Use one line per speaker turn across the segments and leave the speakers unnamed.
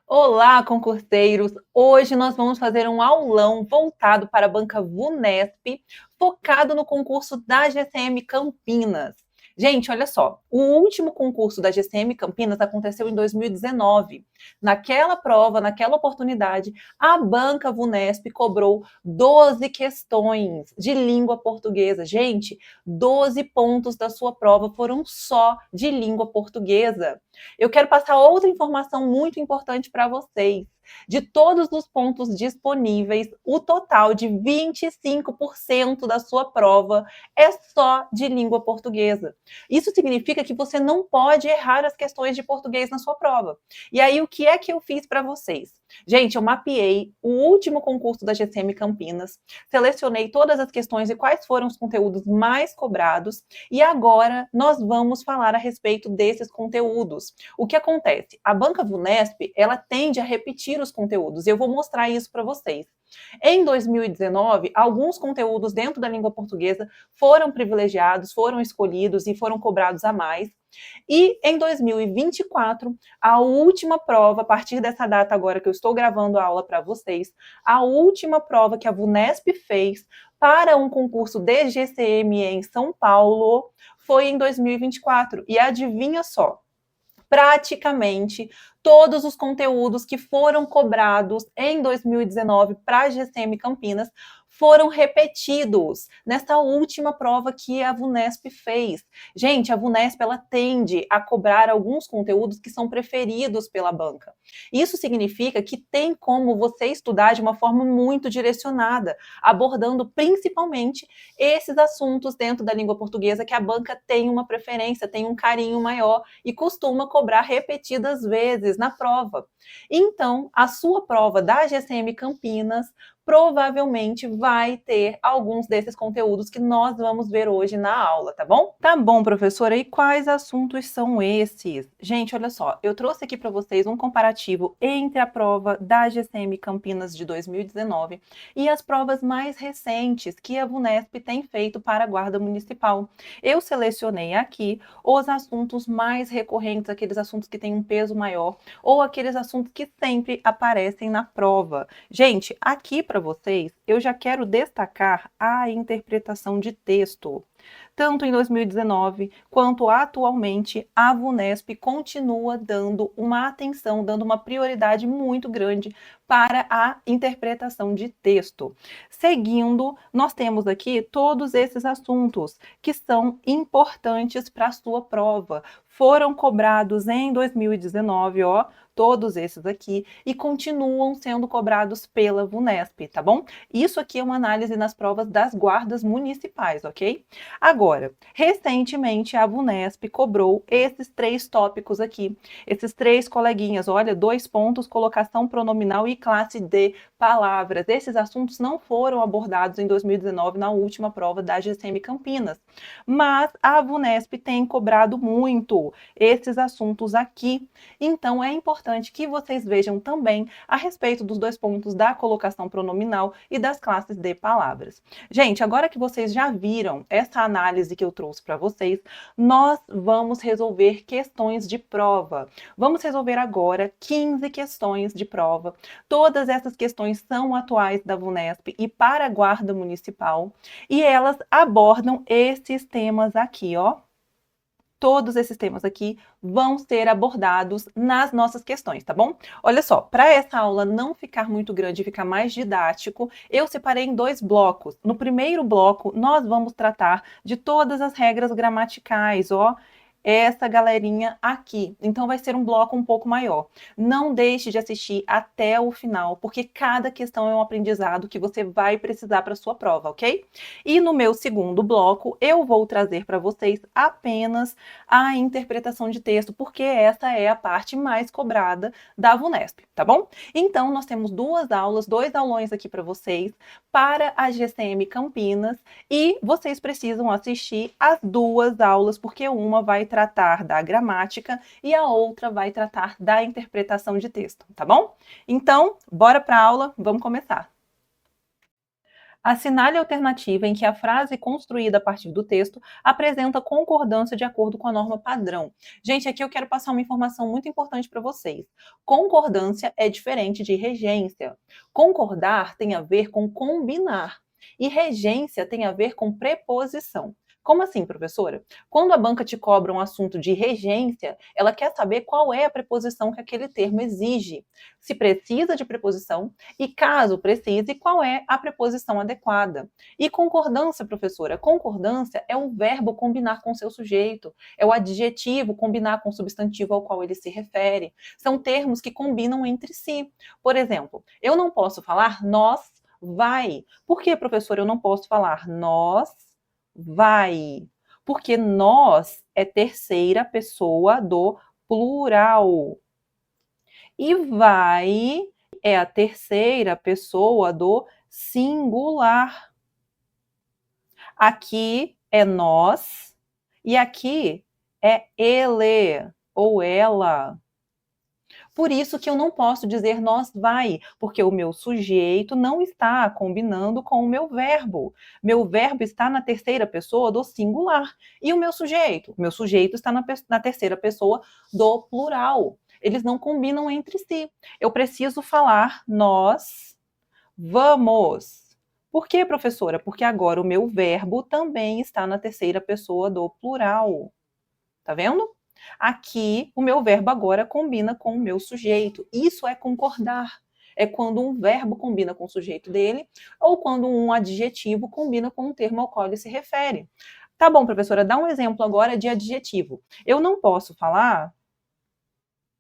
Olá, concurseiros! Hoje nós vamos fazer um aulão voltado para a banca VUNESP, focado no concurso da GCM Campinas. Gente, olha só, o último concurso da GCM Campinas aconteceu em 2019. Naquela prova, naquela oportunidade, a banca VUNESP cobrou 12 questões de língua portuguesa. Gente, 12 pontos da sua prova foram só de língua portuguesa. Eu quero passar outra informação muito importante para vocês. De todos os pontos disponíveis, o total de 25% da sua prova é só de língua portuguesa. Isso significa que você não pode errar as questões de português na sua prova. E aí, o que é que eu fiz para vocês? Gente, eu mapeei o último concurso da GCM Campinas, selecionei todas as questões e quais foram os conteúdos mais cobrados, e agora nós vamos falar a respeito desses conteúdos. O que acontece? A banca VUNESP, ela tende a repetir os conteúdos, e eu vou mostrar isso para vocês. Em 2019, alguns conteúdos dentro da língua portuguesa foram privilegiados, foram escolhidos e foram cobrados a mais. E em 2024, a última prova, a partir dessa data agora que eu estou gravando a aula para vocês, a última prova que a VUNESP fez para um concurso de GCM em São Paulo foi em 2024. E adivinha só, praticamente todos os conteúdos que foram cobrados em 2019 para a GCM Campinas foram repetidos nessa última prova que a VUNESP fez. Gente, a VUNESP, ela tende a cobrar alguns conteúdos que são preferidos pela banca. Isso significa que tem como você estudar de uma forma muito direcionada, abordando principalmente esses assuntos dentro da língua portuguesa que a banca tem uma preferência, tem um carinho maior e costuma cobrar repetidas vezes na prova. Então, a sua prova da GCM Campinas provavelmente vai ter alguns desses conteúdos que nós vamos ver hoje na aula, tá bom? Tá bom, professora, e quais assuntos são esses? Gente, olha só, eu trouxe aqui para vocês um comparativo entre a prova da GCM Campinas de 2019 e as provas mais recentes que a VUNESP tem feito para a Guarda Municipal. Eu selecionei aqui os assuntos mais recorrentes, aqueles assuntos que têm um peso maior ou aqueles assuntos que sempre aparecem na prova. Gente, aqui para vocês, eu já quero destacar a interpretação de texto. Tanto em 2019 quanto atualmente, a VUNESP continua dando uma atenção, dando uma prioridade muito grande para a interpretação de texto. Seguindo, nós temos aqui todos esses assuntos que são importantes para a sua prova. Foram cobrados em 2019, ó, todos esses aqui, e continuam sendo cobrados pela VUNESP, tá bom? Isso aqui é uma análise nas provas das guardas municipais, ok? Agora, recentemente a VUNESP cobrou esses 3 tópicos aqui, esses 3 coleguinhas, olha, 2 pontos, colocação pronominal e classe de palavras. Esses assuntos não foram abordados em 2019 na última prova da GCM Campinas, mas a VUNESP tem cobrado muito esses assuntos aqui, então é importante que vocês vejam também a respeito dos 2 pontos da colocação pronominal e das classes de palavras. Gente, agora que vocês já viram essa análise que eu trouxe para vocês, nós vamos resolver questões de prova. Vamos resolver agora 15 questões de prova. Todas essas questões são atuais da VUNESP e para a Guarda Municipal, e elas abordam esses temas aqui, ó. Todos esses temas aqui vão ser abordados nas nossas questões, tá bom? Olha só, para essa aula não ficar muito grande e ficar mais didático, eu separei em 2 blocos. No primeiro bloco, nós vamos tratar de todas as regras gramaticais, ó, essa galerinha aqui. Então vai ser um bloco um pouco maior. Não deixe de assistir até o final, porque cada questão é um aprendizado que você vai precisar para sua prova, ok? E no meu segundo bloco, eu vou trazer para vocês apenas a interpretação de texto, porque essa é a parte mais cobrada da VUNESP, tá bom? Então, nós temos 2 aulas, 2 aulões aqui para vocês, para a GCM Campinas, e vocês precisam assistir as 2 aulas, porque uma vai tratar da gramática e a outra vai tratar da interpretação de texto, tá bom? Então, bora para a aula, vamos começar. Assinale a alternativa em que a frase construída a partir do texto apresenta concordância de acordo com a norma padrão. Gente, aqui eu quero passar uma informação muito importante para vocês. Concordância é diferente de regência. Concordar tem a ver com combinar e regência tem a ver com preposição. Como assim, professora? Quando a banca te cobra um assunto de regência, ela quer saber qual é a preposição que aquele termo exige. Se precisa de preposição, e caso precise, qual é a preposição adequada. E concordância, professora? Concordância é o verbo combinar com seu sujeito, é o adjetivo combinar com o substantivo ao qual ele se refere. São termos que combinam entre si. Por exemplo, eu não posso falar nós vai. Por que, professora, eu não posso falar nós vai? Porque nós é terceira pessoa do plural. E vai é a terceira pessoa do singular. Aqui é nós e aqui é ele ou ela. Por isso que eu não posso dizer nós vai, porque o meu sujeito não está combinando com o meu verbo. Meu verbo está na terceira pessoa do singular. E o meu sujeito? O meu sujeito está na terceira pessoa do plural. Eles não combinam entre si. Eu preciso falar nós vamos. Por quê, professora? Porque agora o meu verbo também está na terceira pessoa do plural. Tá vendo? Aqui, o meu verbo agora combina com o meu sujeito. Isso é concordar. É quando um verbo combina com o sujeito dele ou quando um adjetivo combina com o termo ao qual ele se refere. Tá bom, professora, dá um exemplo agora de adjetivo. Eu não posso falar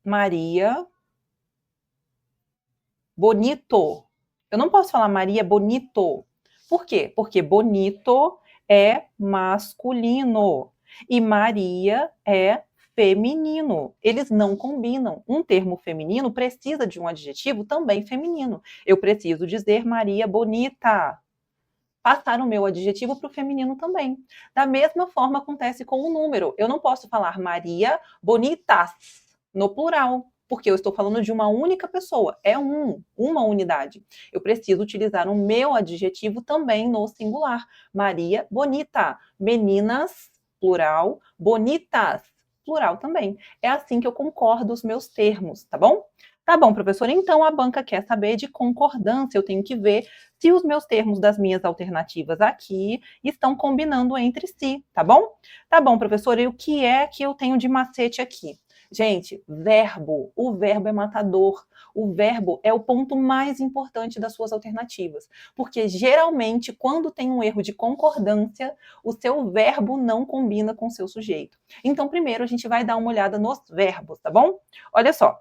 Maria bonito. Eu não posso falar Maria bonito. Por quê? Porque bonito é masculino e Maria é feminino. Eles não combinam. Um termo feminino precisa de um adjetivo também feminino. Eu preciso dizer Maria bonita. Passar o meu adjetivo para o feminino também. Da mesma forma acontece com o número. Eu não posso falar Maria bonitas no plural, porque eu estou falando de uma única pessoa. É uma unidade. Eu preciso utilizar o meu adjetivo também no singular. Maria bonita. Meninas, plural. Bonitas, plural também. É assim que eu concordo os meus termos, tá bom? Tá bom, professora. Então a banca quer saber de concordância. Eu tenho que ver se os meus termos das minhas alternativas aqui estão combinando entre si, tá bom? Tá bom, professora. E o que é que eu tenho de macete aqui? Gente, verbo. O verbo é matador. O verbo é o ponto mais importante das suas alternativas. Porque geralmente, quando tem um erro de concordância, o seu verbo não combina com o seu sujeito. Então, primeiro, a gente vai dar uma olhada nos verbos, tá bom? Olha só.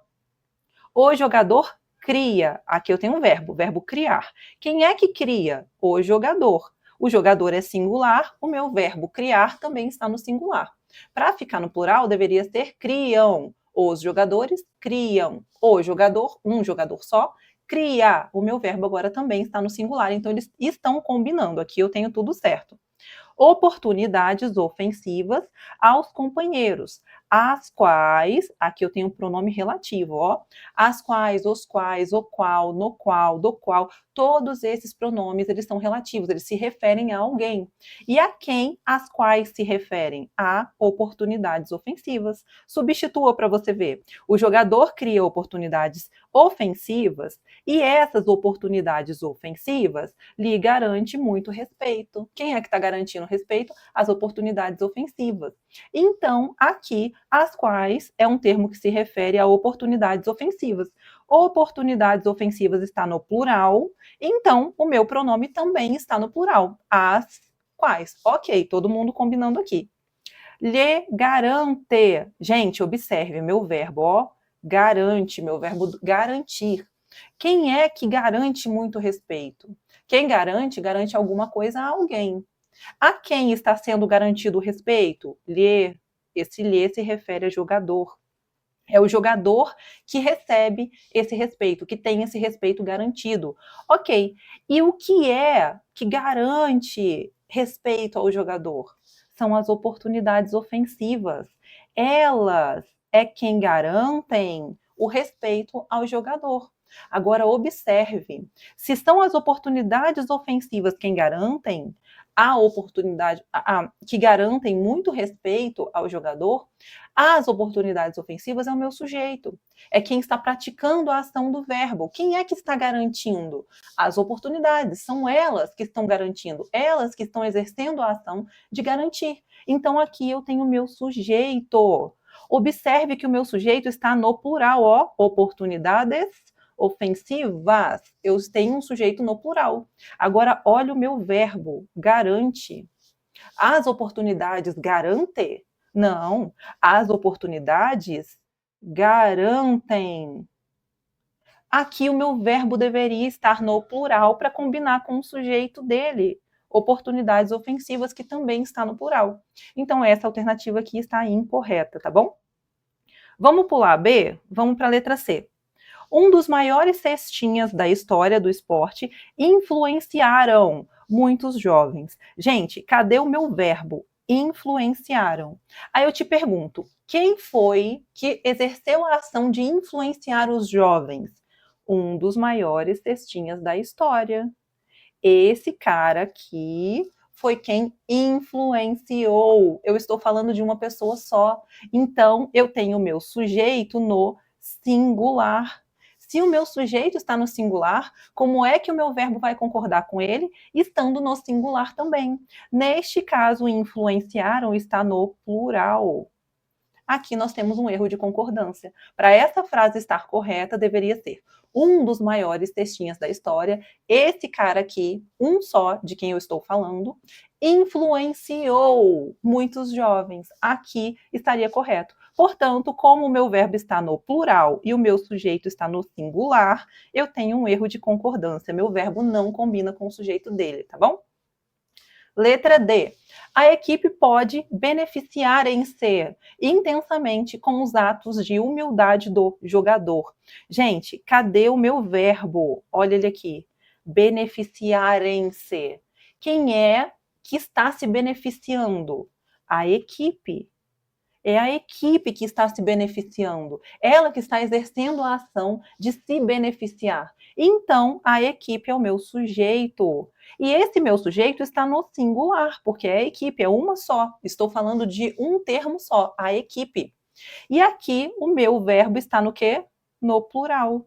O jogador cria. Aqui eu tenho um verbo criar. Quem é que cria? O jogador. O jogador é singular, o meu verbo criar também está no singular. Para ficar no plural, deveria ser criam. Os jogadores criam. O jogador, um jogador só, cria. O meu verbo agora também está no singular, então eles estão combinando. Aqui eu tenho tudo certo. Oportunidades ofensivas aos companheiros, as quais, aqui eu tenho um pronome relativo, ó, as quais, os quais, o qual, no qual, do qual, todos esses pronomes, eles são relativos, eles se referem a alguém. E a quem as quais se referem? A oportunidades ofensivas. Substitua para você ver. O jogador cria oportunidades ofensivas e essas oportunidades ofensivas lhe garante muito respeito. Quem é que está garantindo respeito? As oportunidades ofensivas. Então, aqui, as quais é um termo que se refere a oportunidades ofensivas. Oportunidades ofensivas está no plural, então o meu pronome também está no plural. As quais. Ok, todo mundo combinando aqui. Lhe garante. Gente, observe meu verbo, ó. Garante, meu verbo garantir. Quem é que garante muito respeito? Quem garante, garante alguma coisa a alguém. A quem está sendo garantido o respeito? Lhe. Esse lhe se refere a jogador. É o jogador que recebe esse respeito, que tem esse respeito garantido. Ok. E o que é que garante respeito ao jogador? São as oportunidades ofensivas. Elas é quem garantem o respeito ao jogador. Agora, observe, se são as oportunidades ofensivas quem garantem, a oportunidade, que garantem muito respeito ao jogador, as oportunidades ofensivas é o meu sujeito, é quem está praticando a ação do verbo. Quem é que está garantindo? As oportunidades, são elas que estão garantindo, elas que estão exercendo a ação de garantir. Então, aqui eu tenho o meu sujeito. Observe que o meu sujeito está no plural, ó, oportunidades ofensivas. Eu tenho um sujeito no plural. Agora, olha o meu verbo, garante. As oportunidades garante? Não, as oportunidades garantem. Aqui o meu verbo deveria estar no plural para combinar com o sujeito dele. Oportunidades ofensivas, que também está no plural. Então, essa alternativa aqui está incorreta, tá bom? Vamos pular a B? Vamos para a letra C. Um dos maiores cestinhas da história do esporte influenciaram muitos jovens. Gente, cadê o meu verbo? Influenciaram. Aí eu te pergunto, quem foi que exerceu a ação de influenciar os jovens? Um dos maiores cestinhas da história. Esse cara aqui foi quem influenciou. Eu estou falando de uma pessoa só. Então, eu tenho o meu sujeito no singular. Se o meu sujeito está no singular, como é que o meu verbo vai concordar com ele, estando no singular também? Neste caso, influenciaram está no plural. Aqui nós temos um erro de concordância. Para essa frase estar correta, deveria ser um dos maiores textinhas da história. Esse cara aqui, um só de quem eu estou falando, influenciou muitos jovens. Aqui estaria correto. Portanto, como o meu verbo está no plural e o meu sujeito está no singular, eu tenho um erro de concordância. Meu verbo não combina com o sujeito dele, tá bom? Letra D. A equipe pode beneficiar em ser intensamente com os atos de humildade do jogador. Gente, cadê o meu verbo? Olha ele aqui. Beneficiar em ser. Quem é que está se beneficiando? A equipe. É a equipe que está se beneficiando, ela que está exercendo a ação de se beneficiar. Então, a equipe é o meu sujeito. E esse meu sujeito está no singular, porque a equipe é uma só. Estou falando de um termo só, a equipe. E aqui o meu verbo está no quê? No plural.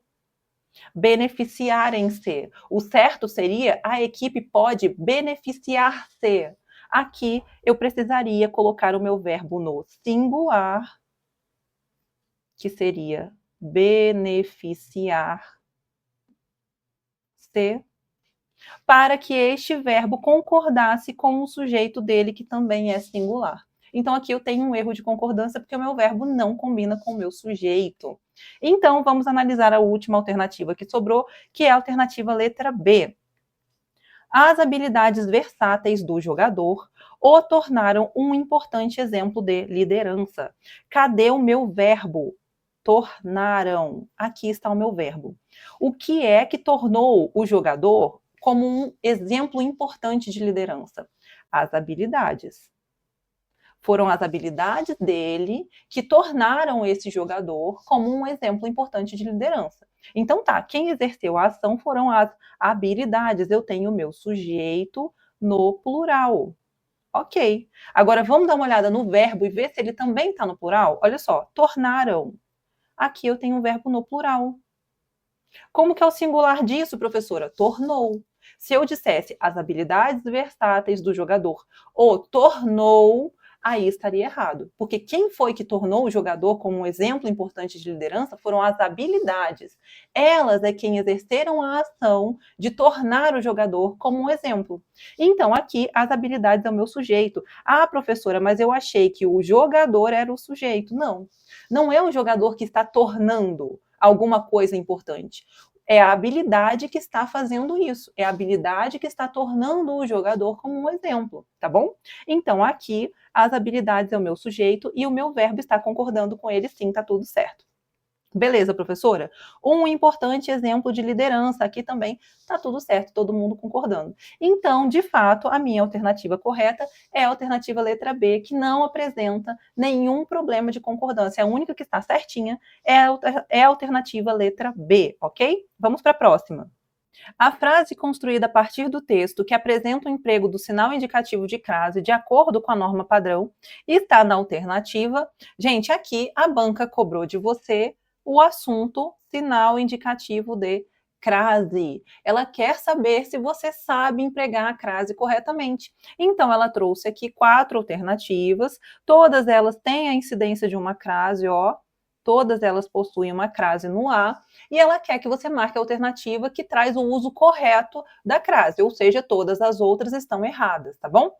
Beneficiar em ser. O certo seria a equipe pode beneficiar-se. Aqui eu precisaria colocar o meu verbo no singular, que seria beneficiar-se, para que este verbo concordasse com o sujeito dele, que também é singular. Então, aqui eu tenho um erro de concordância, porque o meu verbo não combina com o meu sujeito. Então, vamos analisar a última alternativa que sobrou, que é a alternativa letra B. As habilidades versáteis do jogador o tornaram um importante exemplo de liderança. Cadê o meu verbo? Tornaram. Aqui está o meu verbo. O que é que tornou o jogador como um exemplo importante de liderança? As habilidades. Foram as habilidades dele que tornaram esse jogador como um exemplo importante de liderança. Então tá, quem exerceu a ação foram as habilidades. Eu tenho o meu sujeito no plural. Ok. Agora vamos dar uma olhada no verbo e ver se ele também está no plural? Olha só, tornaram. Aqui eu tenho um verbo no plural. Como que é o singular disso, professora? Tornou. Se eu dissesse as habilidades versáteis do jogador o tornou, aí estaria errado. Porque quem foi que tornou o jogador como um exemplo importante de liderança foram as habilidades. Elas é quem exerceram a ação de tornar o jogador como um exemplo. Então, aqui, as habilidades é o meu sujeito. Ah, professora, mas eu achei que o jogador era o sujeito. Não. Não é o jogador que está tornando alguma coisa importante. É a habilidade que está fazendo isso. É a habilidade que está tornando o jogador como um exemplo, tá bom? Então, aqui, as habilidades é o meu sujeito e o meu verbo está concordando com ele, sim, tá tudo certo. Beleza, professora? Um importante exemplo de liderança, aqui também está tudo certo, todo mundo concordando. Então, de fato, a minha alternativa correta é a alternativa letra B, que não apresenta nenhum problema de concordância. A única que está certinha é a alternativa letra B, ok? Vamos para a próxima. A frase construída a partir do texto que apresenta o emprego do sinal indicativo de crase de acordo com a norma padrão está na alternativa. Gente, aqui a banca cobrou de você o assunto sinal indicativo de crase. Ela quer saber se você sabe empregar a crase corretamente. Então, ela trouxe aqui 4 alternativas, todas elas têm a incidência de uma crase, ó. Todas elas possuem uma crase no A, e ela quer que você marque a alternativa que traz o uso correto da crase, ou seja, todas as outras estão erradas, tá bom?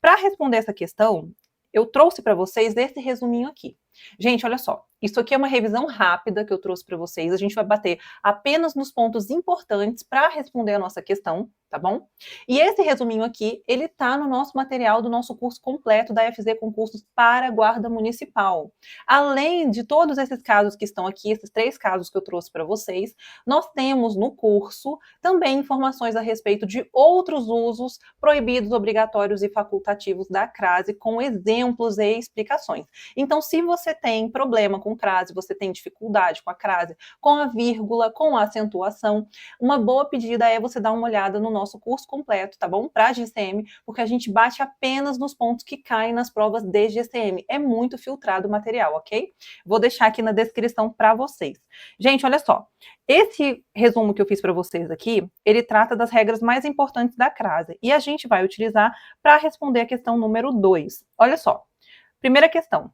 Para responder essa questão, eu trouxe para vocês esse resuminho aqui. Gente, olha só, isso aqui é uma revisão rápida que eu trouxe para vocês, a gente vai bater apenas nos pontos importantes para responder a nossa questão, tá bom? E esse resuminho aqui, ele tá no nosso material do nosso curso completo da FZ Concursos para Guarda Municipal. Além de todos esses casos que estão aqui, esses 3 casos que eu trouxe para vocês, nós temos no curso também informações a respeito de outros usos proibidos, obrigatórios e facultativos da crase, com exemplos e explicações. Então, se você tem problema com crase, você tem dificuldade com a crase, com a vírgula, com a acentuação, uma boa pedida é você dar uma olhada no nosso curso completo, tá bom? Para GCM, porque a gente bate apenas nos pontos que caem nas provas de GCM. É muito filtrado o material, ok? Vou deixar aqui na descrição para vocês. Gente, olha só. Esse resumo que eu fiz para vocês aqui, ele trata das regras mais importantes da crase e a gente vai utilizar para responder a questão número 2. Olha só. Primeira questão.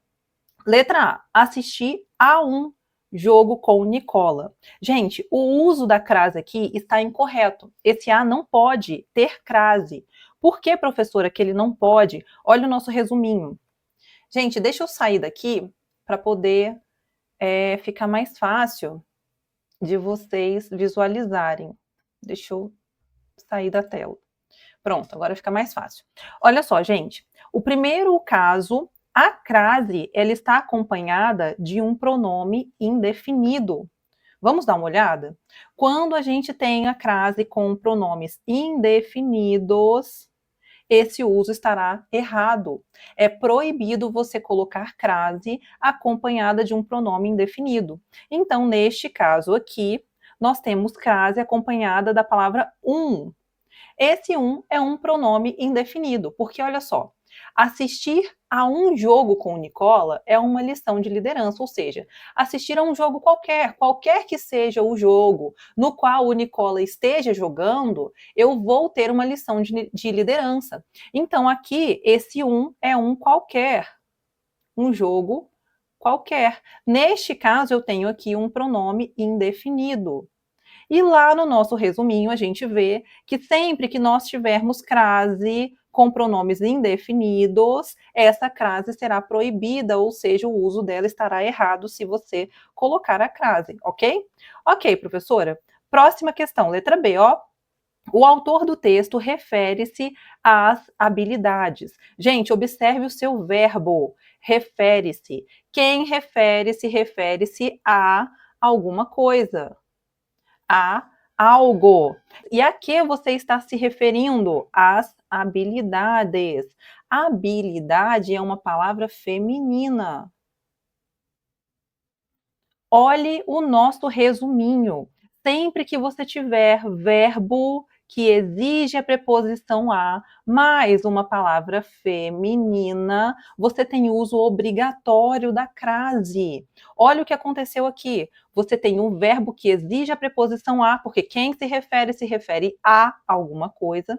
Letra A. Assistir a um jogo com Nicola. Gente, o uso da crase aqui está incorreto. Esse A não pode ter crase. Por que, professora, que ele não pode? Olha o nosso resuminho. Gente, deixa eu sair daqui para poder ficar mais fácil de vocês visualizarem. Deixa eu sair da tela. Pronto, agora fica mais fácil. Olha só, gente. O primeiro caso, a crase, ela está acompanhada de um pronome indefinido. Vamos dar uma olhada? Quando a gente tem a crase com pronomes indefinidos, esse uso estará errado. É proibido você colocar crase acompanhada de um pronome indefinido. Então, neste caso aqui, nós temos crase acompanhada da palavra um. Esse um é um pronome indefinido, porque olha só, assistir a um jogo com o Nicola é uma lição de liderança, ou seja, assistir a um jogo qualquer que seja o jogo no qual o Nicola esteja jogando, eu vou ter uma lição de liderança. Então aqui, esse um é um qualquer, um jogo qualquer. Neste caso, eu tenho aqui um pronome indefinido. E lá no nosso resuminho, a gente vê que sempre que nós tivermos crase com pronomes indefinidos, essa crase será proibida, ou seja, o uso dela estará errado se você colocar a crase, ok? Ok, professora. Próxima questão, letra B, ó. O autor do texto refere-se às habilidades. Gente, observe o seu verbo, refere-se. Quem refere-se a alguma coisa, a algo. E a que você está se referindo? Às habilidades. Habilidade é uma palavra feminina. Olhe o nosso resuminho. Sempre que você tiver verbo que exige a preposição a mais uma palavra feminina, você tem uso obrigatório da crase. Olha o que aconteceu aqui. Você tem um verbo que exige a preposição a, porque quem se refere a alguma coisa,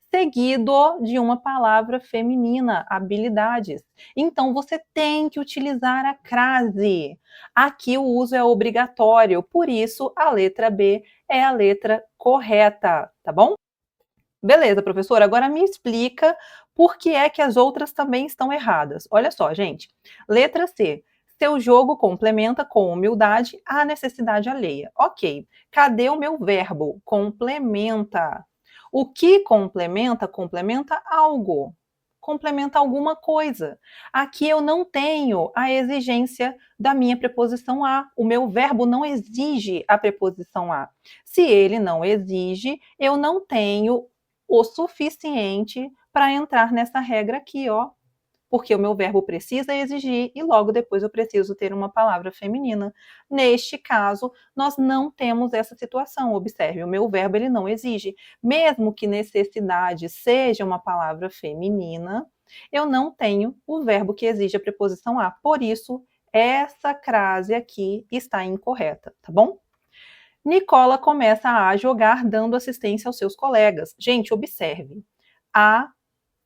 seguido de uma palavra feminina, habilidades. Então, você tem que utilizar a crase. Aqui o uso é obrigatório, por isso a letra B é a letra correta, tá bom? Beleza, professora, agora me explica por que é que as outras também estão erradas. Olha só, gente. Letra C. Seu jogo complementa com humildade a necessidade alheia. Ok. Cadê o meu verbo? Complementa. O que complementa? Complementa algo. complementa alguma coisa. Aqui eu não tenho a exigência da minha preposição a. O meu verbo não exige a preposição a. Se ele não exige, eu não tenho o suficiente para entrar nessa regra aqui, ó. Porque o meu verbo precisa exigir e logo depois eu preciso ter uma palavra feminina. Neste caso, nós não temos essa situação. Observe, o meu verbo ele não exige. Mesmo que necessidade seja uma palavra feminina, eu não tenho o verbo que exige a preposição a. Por isso, essa crase aqui está incorreta, tá bom? Nicola começa a jogar dando assistência aos seus colegas. Gente, observe. A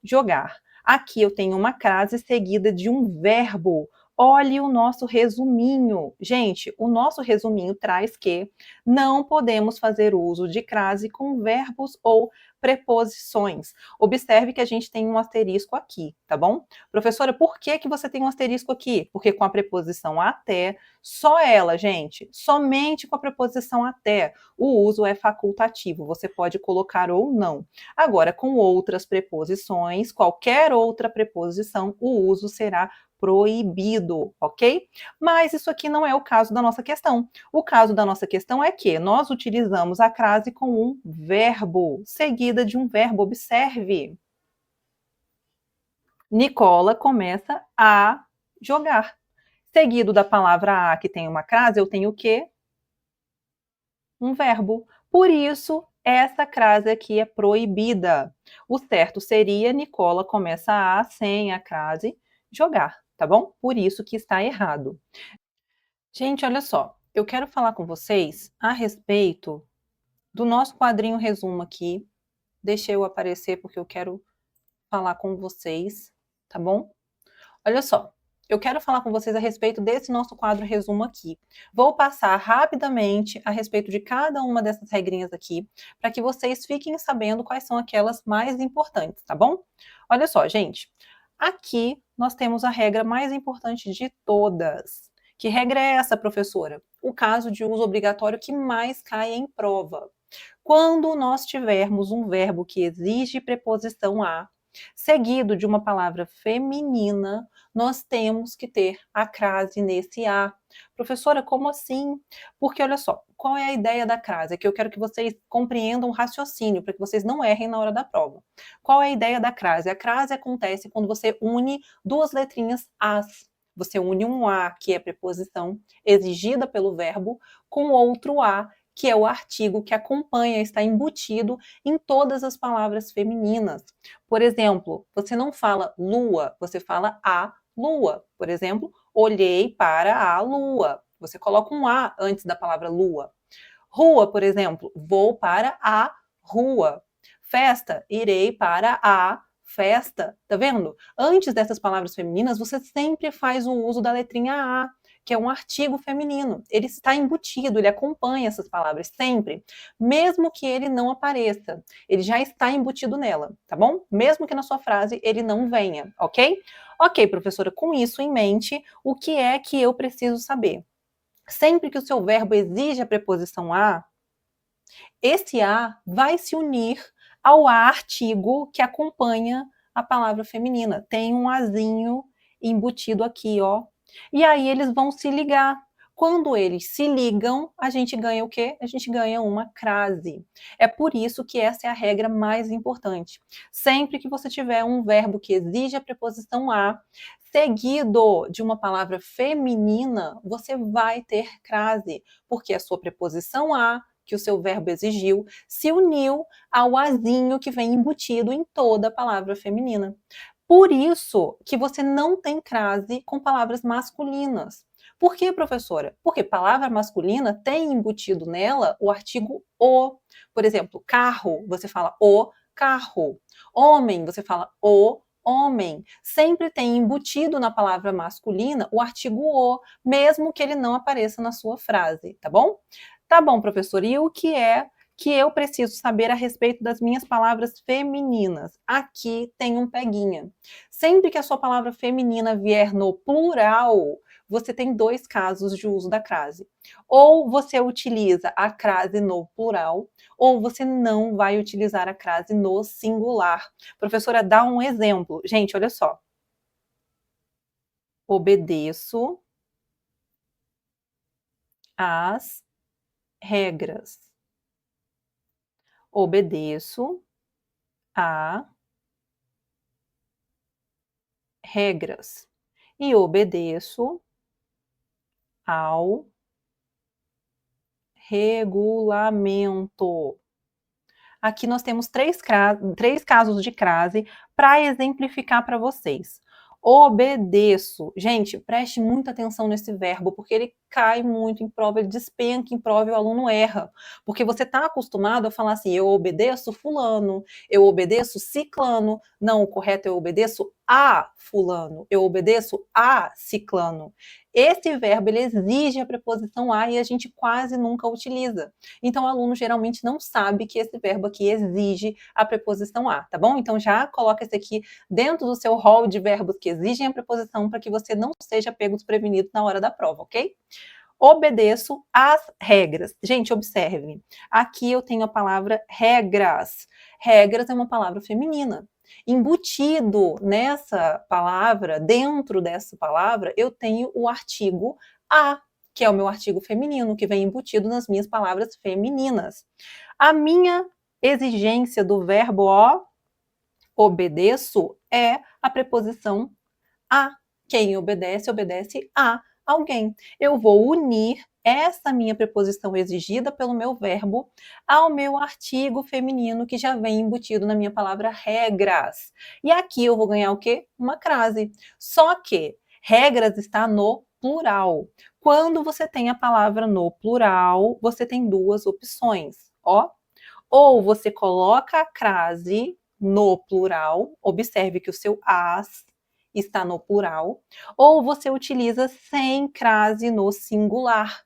jogar. Aqui eu tenho uma crase seguida de um verbo. Olhe o nosso resuminho. Gente, o nosso resuminho traz que não podemos fazer uso de crase com verbos ou preposições. Observe que a gente tem um asterisco aqui, tá bom? Professora, por que você tem um asterisco aqui? Porque com a preposição até, só ela, gente, somente com a preposição até, o uso é facultativo. Você pode colocar ou não. Agora, com outras preposições, qualquer outra preposição, o uso será proibido, ok? Mas isso aqui não é o caso da nossa questão. O caso da nossa questão é que nós utilizamos a crase com um verbo, seguida de um verbo. Observe. Nicola começa a jogar. Seguido da palavra a, que tem uma crase, eu tenho o quê? Um verbo. Por isso, essa crase aqui é proibida. O certo seria Nicola começa a, sem a crase, jogar, tá bom? Por isso que está errado. Gente, olha só, eu quero falar com vocês a respeito do nosso quadrinho resumo aqui. Deixa eu aparecer porque eu quero falar com vocês, tá bom? Olha só, eu quero falar com vocês a respeito desse nosso quadro resumo aqui. Vou passar rapidamente a respeito de cada uma dessas regrinhas aqui, para que vocês fiquem sabendo quais são aquelas mais importantes, tá bom? Olha só, gente, aqui nós temos a regra mais importante de todas. Que regra é essa, professora? O caso de uso obrigatório que mais cai em prova. Quando nós tivermos um verbo que exige preposição a, seguido de uma palavra feminina, nós temos que ter a crase nesse a. Professora, como assim? Porque olha só, qual é a ideia da crase? É que eu quero que vocês compreendam o raciocínio, para que vocês não errem na hora da prova. Qual é a ideia da crase? A crase acontece quando você une duas letrinhas as. Você une um a, que é a preposição exigida pelo verbo, com outro a, que é o artigo que acompanha, está embutido em todas as palavras femininas. Por exemplo, você não fala lua, você fala a lua. Por exemplo, olhei para a lua. Você coloca um a antes da palavra lua. Rua, por exemplo, vou para a rua. Festa, irei para a festa. Tá vendo? Antes dessas palavras femininas, você sempre faz o uso da letrinha a, que é um artigo feminino. Ele está embutido, ele acompanha essas palavras sempre, mesmo que ele não apareça. Ele já está embutido nela, tá bom? Mesmo que na sua frase ele não venha, ok? Ok, professora, com isso em mente, o que é que eu preciso saber? Sempre que o seu verbo exige a preposição a, esse a vai se unir ao artigo que acompanha a palavra feminina. Tem um azinho embutido aqui, ó. E aí eles vão se ligar. Quando eles se ligam, a gente ganha o quê? A gente ganha uma crase. É por isso que essa é a regra mais importante. Sempre que você tiver um verbo que exige a preposição a, seguido de uma palavra feminina, você vai ter crase, porque a sua preposição a, que o seu verbo exigiu, se uniu ao azinho que vem embutido em toda a palavra feminina. Por isso que você não tem crase com palavras masculinas. Por quê, professora? Porque palavra masculina tem embutido nela o artigo o. Por exemplo, carro, você fala o carro. Homem, você fala o homem. Sempre tem embutido na palavra masculina o artigo o, mesmo que ele não apareça na sua frase, tá bom? Tá bom, professor, e o que é que eu preciso saber a respeito das minhas palavras femininas? Aqui tem um peguinha. Sempre que a sua palavra feminina vier no plural, você tem dois casos de uso da crase. Ou você utiliza a crase no plural, ou você não vai utilizar a crase no singular. Professora, dá um exemplo. Gente, olha só. Obedeço às regras. Obedeço a regras. E obedeço ao regulamento. Aqui nós temos três casos de crase para exemplificar para vocês. Obedeço. Gente, preste muita atenção nesse verbo, porque ele cai muito em prova, ele despenca em prova e o aluno erra. Porque você está acostumado a falar assim, eu obedeço fulano, eu obedeço ciclano. Não, o correto é eu obedeço a fulano, eu obedeço a ciclano. Esse verbo, ele exige a preposição a e a gente quase nunca utiliza. Então, o aluno geralmente não sabe que esse verbo aqui exige a preposição a, tá bom? Então, já coloca esse aqui dentro do seu rol de verbos que exigem a preposição para que você não seja pego desprevenido na hora da prova, ok? Obedeço às regras. Gente, observe. Aqui eu tenho a palavra regras. Regras é uma palavra feminina. Embutido nessa palavra, dentro dessa palavra, eu tenho o artigo a, que é o meu artigo feminino, que vem embutido nas minhas palavras femininas. A minha exigência do verbo obedeço é a preposição a. Quem obedece, obedece a alguém. Eu vou unir essa minha preposição exigida pelo meu verbo ao meu artigo feminino que já vem embutido na minha palavra regras. E aqui eu vou ganhar o quê? Uma crase. Só que regras está no plural. Quando você tem a palavra no plural, você tem duas opções, ó. Ou você coloca a crase no plural, observe que o seu as está no plural, ou você utiliza sem crase no singular.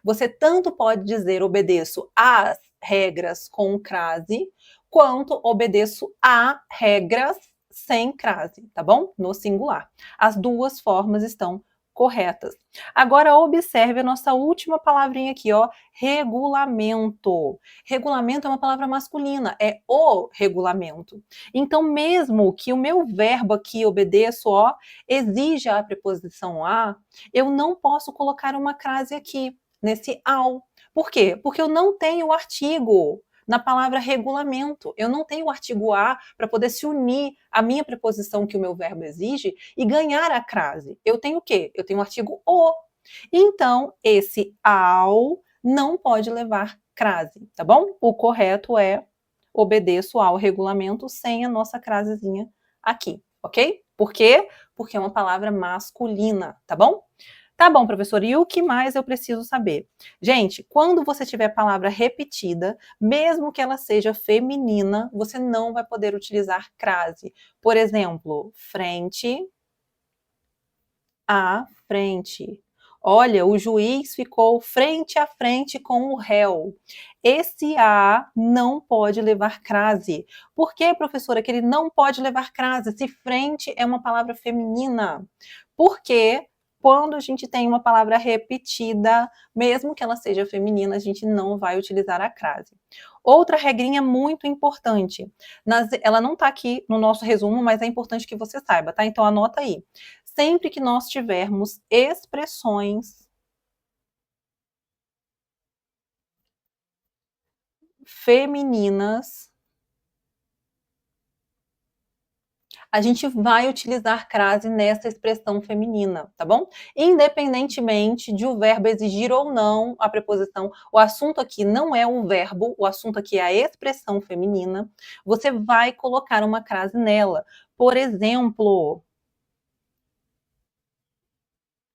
Você tanto pode dizer obedeço às regras com crase, quanto obedeço a regras sem crase, tá bom? No singular. As duas formas estão corretas. Agora observe a nossa última palavrinha aqui, ó, regulamento. Regulamento é uma palavra masculina, é o regulamento. Então, mesmo que o meu verbo aqui, obedeço, ó, exija a preposição a, eu não posso colocar uma crase aqui, nesse ao. Por quê? Porque eu não tenho o artigo na palavra regulamento. Eu não tenho o artigo a para poder se unir à minha preposição que o meu verbo exige e ganhar a crase. Eu tenho o quê? Eu tenho o artigo o. Então, esse ao não pode levar crase, tá bom? O correto é obedeço ao regulamento sem a nossa crasezinha aqui, ok? Por quê? Porque é uma palavra masculina, tá bom? Tá bom, professor, e o que mais eu preciso saber? Gente, quando você tiver palavra repetida, mesmo que ela seja feminina, você não vai poder utilizar crase. Por exemplo, frente a frente. Olha, o juiz ficou frente a frente com o réu. Esse a não pode levar crase. Por que, professora, que ele não pode levar crase se frente é uma palavra feminina? Porque quando a gente tem uma palavra repetida, mesmo que ela seja feminina, a gente não vai utilizar a crase. Outra regrinha muito importante, ela não está aqui no nosso resumo, mas é importante que você saiba, tá? Então anota aí. Sempre que nós tivermos expressões femininas, a gente vai utilizar crase nessa expressão feminina, tá bom? Independentemente de o verbo exigir ou não a preposição, o assunto aqui não é o verbo, o assunto aqui é a expressão feminina, você vai colocar uma crase nela. Por exemplo,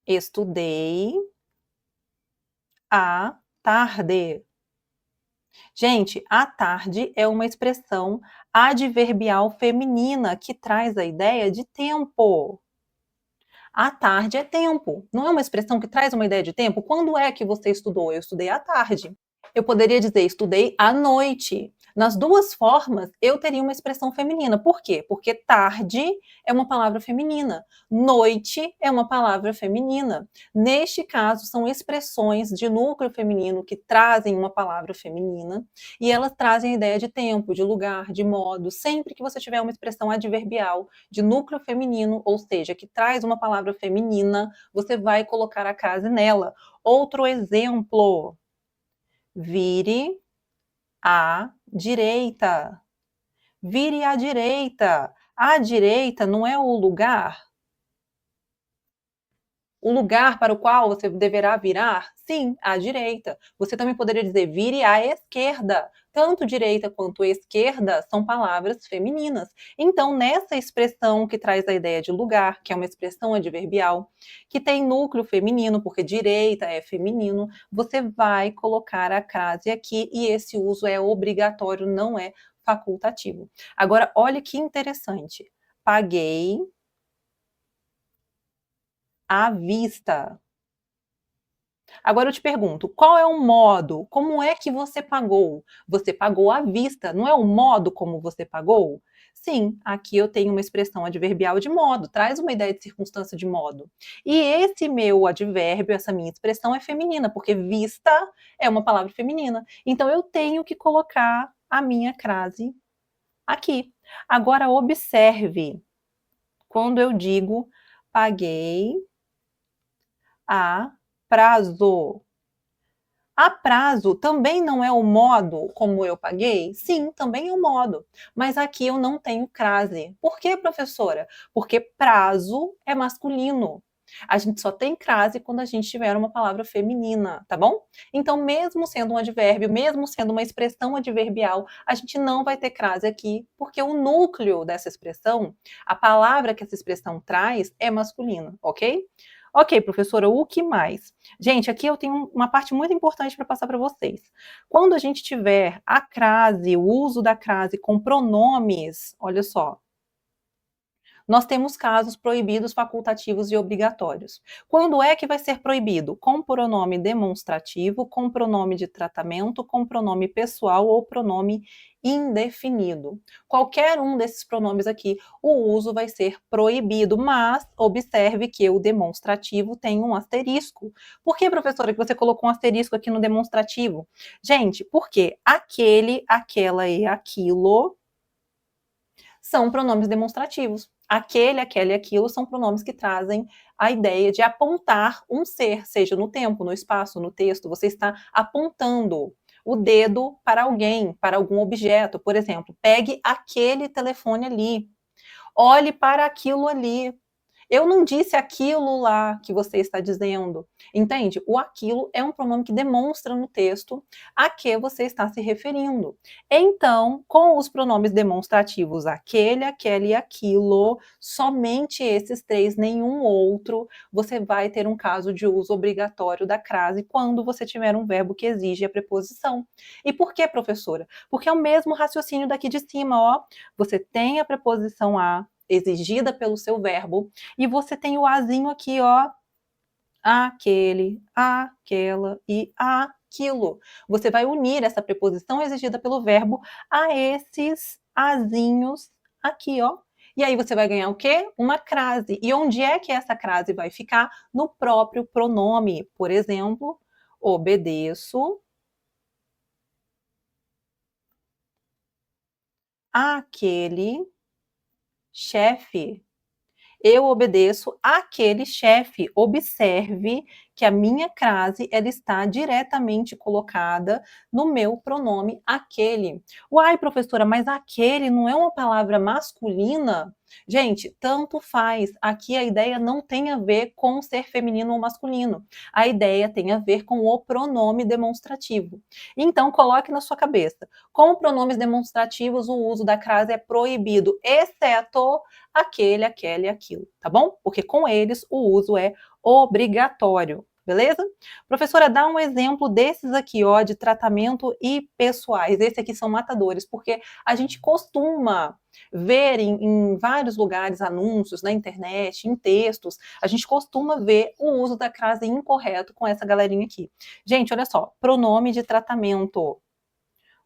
estudei à tarde. Gente, à tarde é uma expressão adverbial feminina que traz a ideia de tempo. À tarde é tempo. Não é uma expressão que traz uma ideia de tempo? Quando é que você estudou? Eu estudei à tarde. Eu poderia dizer estudei à noite. Nas duas formas, eu teria uma expressão feminina. Por quê? Porque tarde é uma palavra feminina, noite é uma palavra feminina. Neste caso, são expressões de núcleo feminino que trazem uma palavra feminina e elas trazem a ideia de tempo, de lugar, de modo. Sempre que você tiver uma expressão adverbial de núcleo feminino, ou seja, que traz uma palavra feminina, você vai colocar a crase nela. Outro exemplo. Vire à direita. Vire à direita. À direita não é o lugar? O lugar para o qual você deverá virar? Sim, à direita. Você também poderia dizer vire à esquerda. Tanto direita quanto esquerda são palavras femininas. Então, nessa expressão que traz a ideia de lugar, que é uma expressão adverbial, que tem núcleo feminino, porque direita é feminino, você vai colocar a crase aqui e esse uso é obrigatório, não é facultativo. Agora, olha que interessante. Paguei à vista. Agora eu te pergunto, qual é o modo? Como é que você pagou? Você pagou à vista, não é o modo como você pagou? Sim, aqui eu tenho uma expressão adverbial de modo, traz uma ideia de circunstância de modo. E esse meu advérbio, essa minha expressão é feminina, porque vista é uma palavra feminina. Então eu tenho que colocar a minha crase aqui. Agora observe, quando eu digo paguei a prazo. A prazo também não é o modo como eu paguei? Sim, também é o modo. Mas aqui eu não tenho crase. Por quê, professora? Porque prazo é masculino. A gente só tem crase quando a gente tiver uma palavra feminina, tá bom? Então, mesmo sendo um advérbio, mesmo sendo uma expressão adverbial, a gente não vai ter crase aqui, porque o núcleo dessa expressão, a palavra que essa expressão traz, é masculina, ok? Ok, professora, o que mais? Gente, aqui eu tenho uma parte muito importante para passar para vocês. Quando a gente tiver a crase, o uso da crase com pronomes, olha só, nós temos casos proibidos, facultativos e obrigatórios. Quando é que vai ser proibido? Com pronome demonstrativo, com pronome de tratamento, com pronome pessoal ou pronome indefinido. Qualquer um desses pronomes aqui, o uso vai ser proibido, mas observe que o demonstrativo tem um asterisco. Por que, professora, que você colocou um asterisco aqui no demonstrativo? Gente, porque aquele, aquela e aquilo são pronomes demonstrativos. Aquele, aquela e aquilo são pronomes que trazem a ideia de apontar um ser, seja no tempo, no espaço, no texto. Você está apontando o dedo para alguém, para algum objeto. Por exemplo, pegue aquele telefone ali. Olhe para aquilo ali. Eu não disse aquilo lá que você está dizendo. Entende? O aquilo é um pronome que demonstra no texto a que você está se referindo. Então, com os pronomes demonstrativos aquele, aquela e aquilo, somente esses três, nenhum outro, você vai ter um caso de uso obrigatório da crase quando você tiver um verbo que exige a preposição. E por que, professora? Porque é o mesmo raciocínio daqui de cima, ó. Você tem a preposição a exigida pelo seu verbo, e você tem o azinho aqui, ó, aquele, aquela e aquilo. Você vai unir essa preposição exigida pelo verbo a esses azinhos aqui, ó. E aí você vai ganhar o quê? Uma crase. E onde é que essa crase vai ficar? No próprio pronome. Por exemplo, obedeço àquele chefe. Eu obedeço àquele chefe. Observe que a minha crase ela está diretamente colocada no meu pronome aquele. Uai, professora, mas aquele não é uma palavra masculina? Gente, tanto faz. Aqui a ideia não tem a ver com ser feminino ou masculino. A ideia tem a ver com o pronome demonstrativo. Então, coloque na sua cabeça. Com pronomes demonstrativos, o uso da crase é proibido, exceto aquele, aquela e aquilo, tá bom? Porque com eles o uso é obrigatório. beleza? Professora, dá um exemplo desses aqui, ó, de tratamento e pessoais. Esses aqui são matadores, porque a gente costuma ver em vários lugares anúncios na internet, em textos, a gente costuma ver o uso da crase incorreto com essa galerinha aqui. Gente, olha só, pronome de tratamento.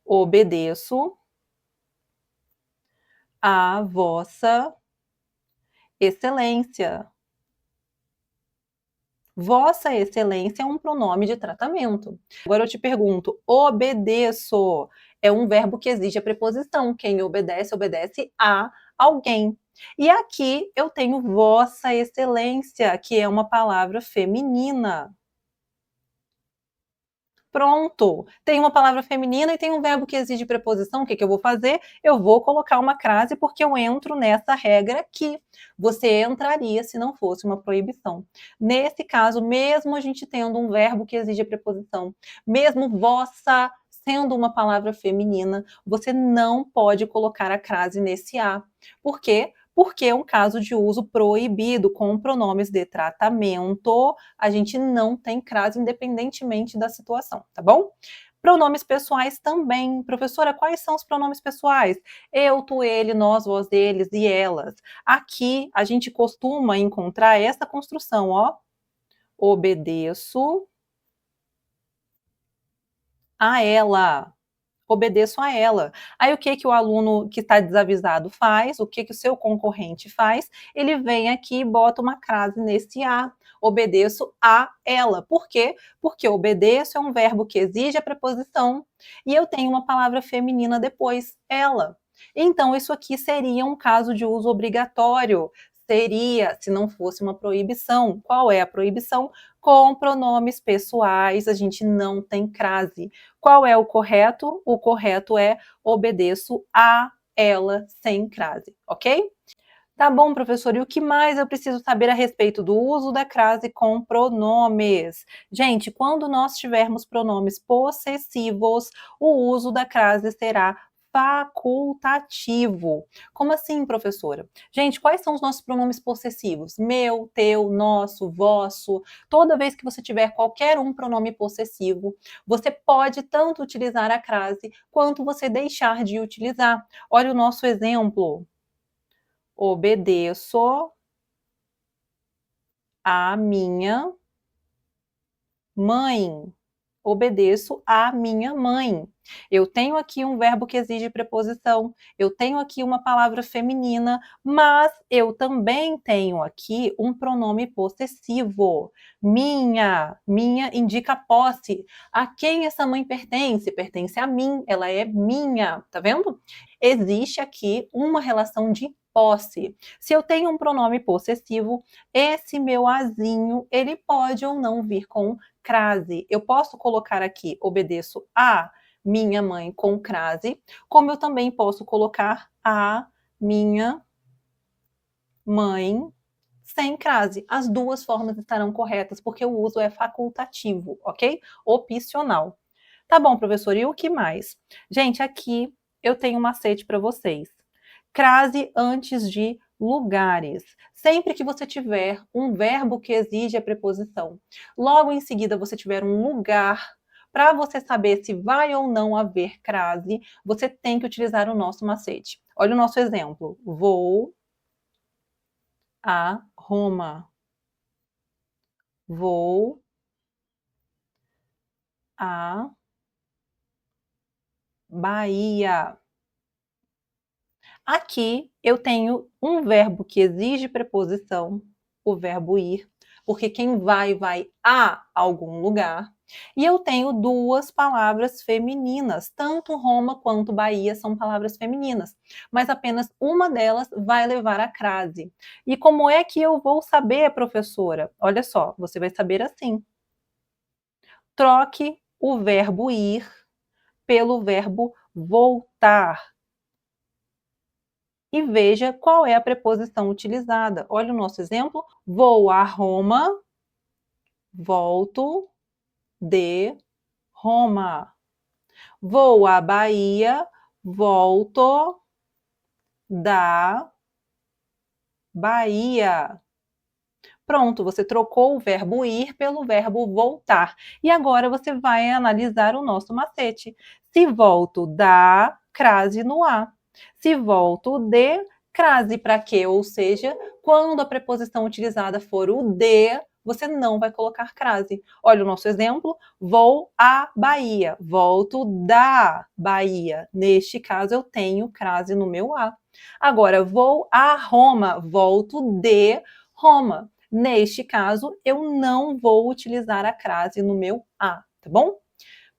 Obedeço a vossa excelência. Vossa excelência é um pronome de tratamento. Agora eu te pergunto, obedeço é um verbo que exige a preposição. Quem obedece, obedece a alguém. E aqui eu tenho vossa excelência, que é uma palavra feminina. Pronto, tem uma palavra feminina e tem um verbo que exige preposição. O que eu vou fazer? Eu vou colocar uma crase porque eu entro nessa regra aqui. Você entraria se não fosse uma proibição. Nesse caso, mesmo a gente tendo um verbo que exige preposição, mesmo vossa sendo uma palavra feminina, você não pode colocar a crase nesse a. Por quê? Porque é um caso de uso proibido, com pronomes de tratamento, a gente não tem crase independentemente da situação, tá bom? Pronomes pessoais também. Professora, quais são os pronomes pessoais? Eu, tu, ele, nós, vós, eles e elas. Aqui a gente costuma encontrar essa construção, ó. Obedeço a ela. Obedeço a ela. Aí o que que o aluno que está desavisado faz? O que que o seu concorrente faz? Ele vem aqui e bota uma crase nesse a. Obedeço a ela. Por quê? Porque obedeço é um verbo que exige a preposição e eu tenho uma palavra feminina depois, ela. Então isso aqui seria um caso de uso obrigatório. Seria, se não fosse uma proibição. Qual é a proibição? Com pronomes pessoais, a gente não tem crase. Qual é o correto? O correto é obedeço a ela sem crase, ok? Tá bom, professor, e o que mais eu preciso saber a respeito do uso da crase com pronomes? Gente, quando nós tivermos pronomes possessivos, o uso da crase será facultativo. Como assim, professora? Gente, quais são os nossos pronomes possessivos? Meu, teu, nosso, vosso. Toda vez que você tiver qualquer um pronome possessivo, você pode tanto utilizar a crase quanto você deixar de utilizar. Olha o nosso exemplo. Obedeço à minha mãe. Obedeço à minha mãe. Eu tenho aqui um verbo que exige preposição, eu tenho aqui uma palavra feminina, mas eu também tenho aqui um pronome possessivo. Minha indica posse. A quem essa mãe pertence? Pertence a mim, ela é minha, tá vendo? Existe aqui uma relação de posse. Se eu tenho um pronome possessivo, esse meu azinho, ele pode ou não vir com crase. Eu posso colocar aqui, obedeço a minha mãe com crase, como eu também posso colocar a minha mãe sem crase. As duas formas estarão corretas, porque o uso é facultativo, ok? Opcional. Tá bom, professor, e o que mais? Gente, aqui eu tenho um macete para vocês. Crase antes de lugares. Sempre que você tiver um verbo que exige a preposição, logo em seguida você tiver um lugar, para você saber se vai ou não haver crase, você tem que utilizar o nosso macete. Olha o nosso exemplo. Vou a Roma. Vou a Bahia. Aqui eu tenho um verbo que exige preposição, o verbo ir, porque quem vai a algum lugar. E eu tenho duas palavras femininas, tanto Roma quanto Bahia são palavras femininas, mas apenas uma delas vai levar a crase. E como é que eu vou saber, professora? Olha só, você vai saber assim. Troque o verbo ir pelo verbo voltar e veja qual é a preposição utilizada. Olha o nosso exemplo. Vou a Roma, volto de Roma. Vou à Bahia, volto da Bahia. Pronto, você trocou o verbo ir pelo verbo voltar. E agora você vai analisar o nosso macete. Se volto da crase no a. Se volto de crase para quê? Ou seja, quando a preposição utilizada for o de, você não vai colocar crase. Olha o nosso exemplo. Vou à Bahia. Volto da Bahia. Neste caso, eu tenho crase no meu a. Agora, vou a Roma. Volto de Roma. Neste caso, eu não vou utilizar a crase no meu a, tá bom?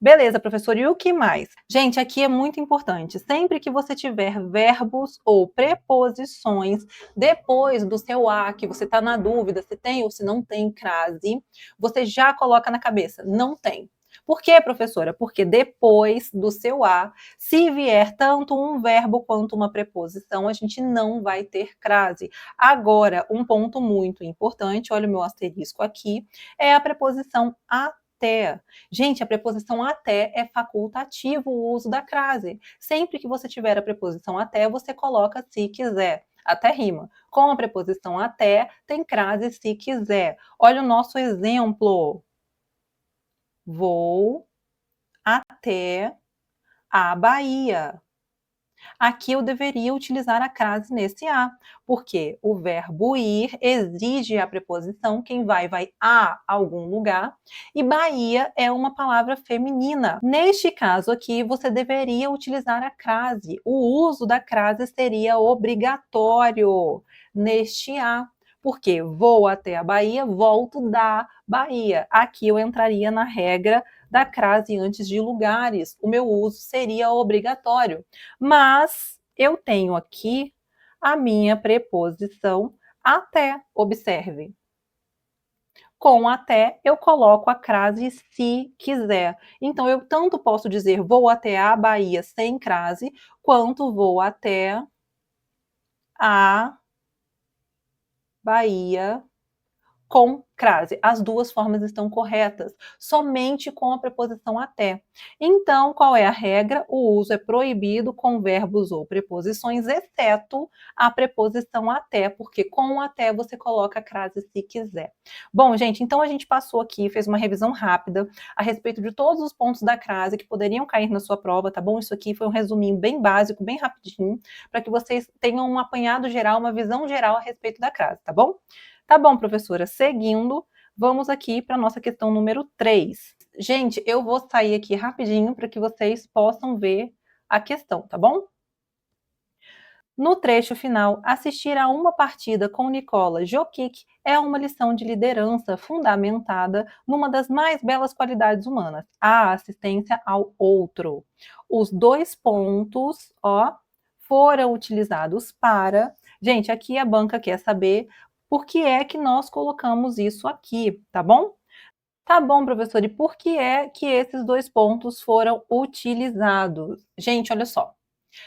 Beleza, professor, e o que mais? Gente, aqui é muito importante. Sempre que você tiver verbos ou preposições depois do seu a, que você está na dúvida se tem ou se não tem crase, você já coloca na cabeça, não tem. Por quê, professora? Porque depois do seu a, se vier tanto um verbo quanto uma preposição, a gente não vai ter crase. Agora, um ponto muito importante, olha o meu asterisco aqui, é a preposição até. Gente, a preposição até é facultativo o uso da crase. Sempre que você tiver a preposição até, você coloca se quiser. Até rima. Com a preposição até, tem crase se quiser. Olha o nosso exemplo. Vou até a Bahia. Aqui eu deveria utilizar a crase nesse a, porque o verbo ir exige a preposição, quem vai a algum lugar, e Bahia é uma palavra feminina. Neste caso aqui, você deveria utilizar a crase. O uso da crase seria obrigatório neste a. Porque vou até a Bahia, volto da Bahia. Aqui eu entraria na regra da crase antes de lugares. O meu uso seria obrigatório. Mas eu tenho aqui a minha preposição até. Observe. Com até, eu coloco a crase se quiser. Então, eu tanto posso dizer vou até a Bahia sem crase, quanto vou até a Bahia com crase. As duas formas estão corretas, somente com a preposição até. Então, qual é a regra? O uso é proibido com verbos ou preposições, exceto a preposição até, porque com até você coloca a crase se quiser. Bom, gente, então a gente passou aqui, fez uma revisão rápida a respeito de todos os pontos da crase que poderiam cair na sua prova, tá bom? Isso aqui foi um resuminho bem básico, bem rapidinho, para que vocês tenham um apanhado geral, uma visão geral a respeito da crase, tá bom? Tá bom, professora, seguindo, vamos aqui para a nossa questão número 3. Gente, eu vou sair aqui rapidinho para que vocês possam ver a questão, tá bom? No trecho final, assistir a uma partida com Nicola Jokic é uma lição de liderança fundamentada numa das mais belas qualidades humanas, a assistência ao outro. Os 2 pontos, ó, foram utilizados para... Gente, aqui a banca quer saber por que é que nós colocamos isso aqui, tá bom? Tá bom, professor, e por que é que esses 2 pontos foram utilizados? Gente, olha só.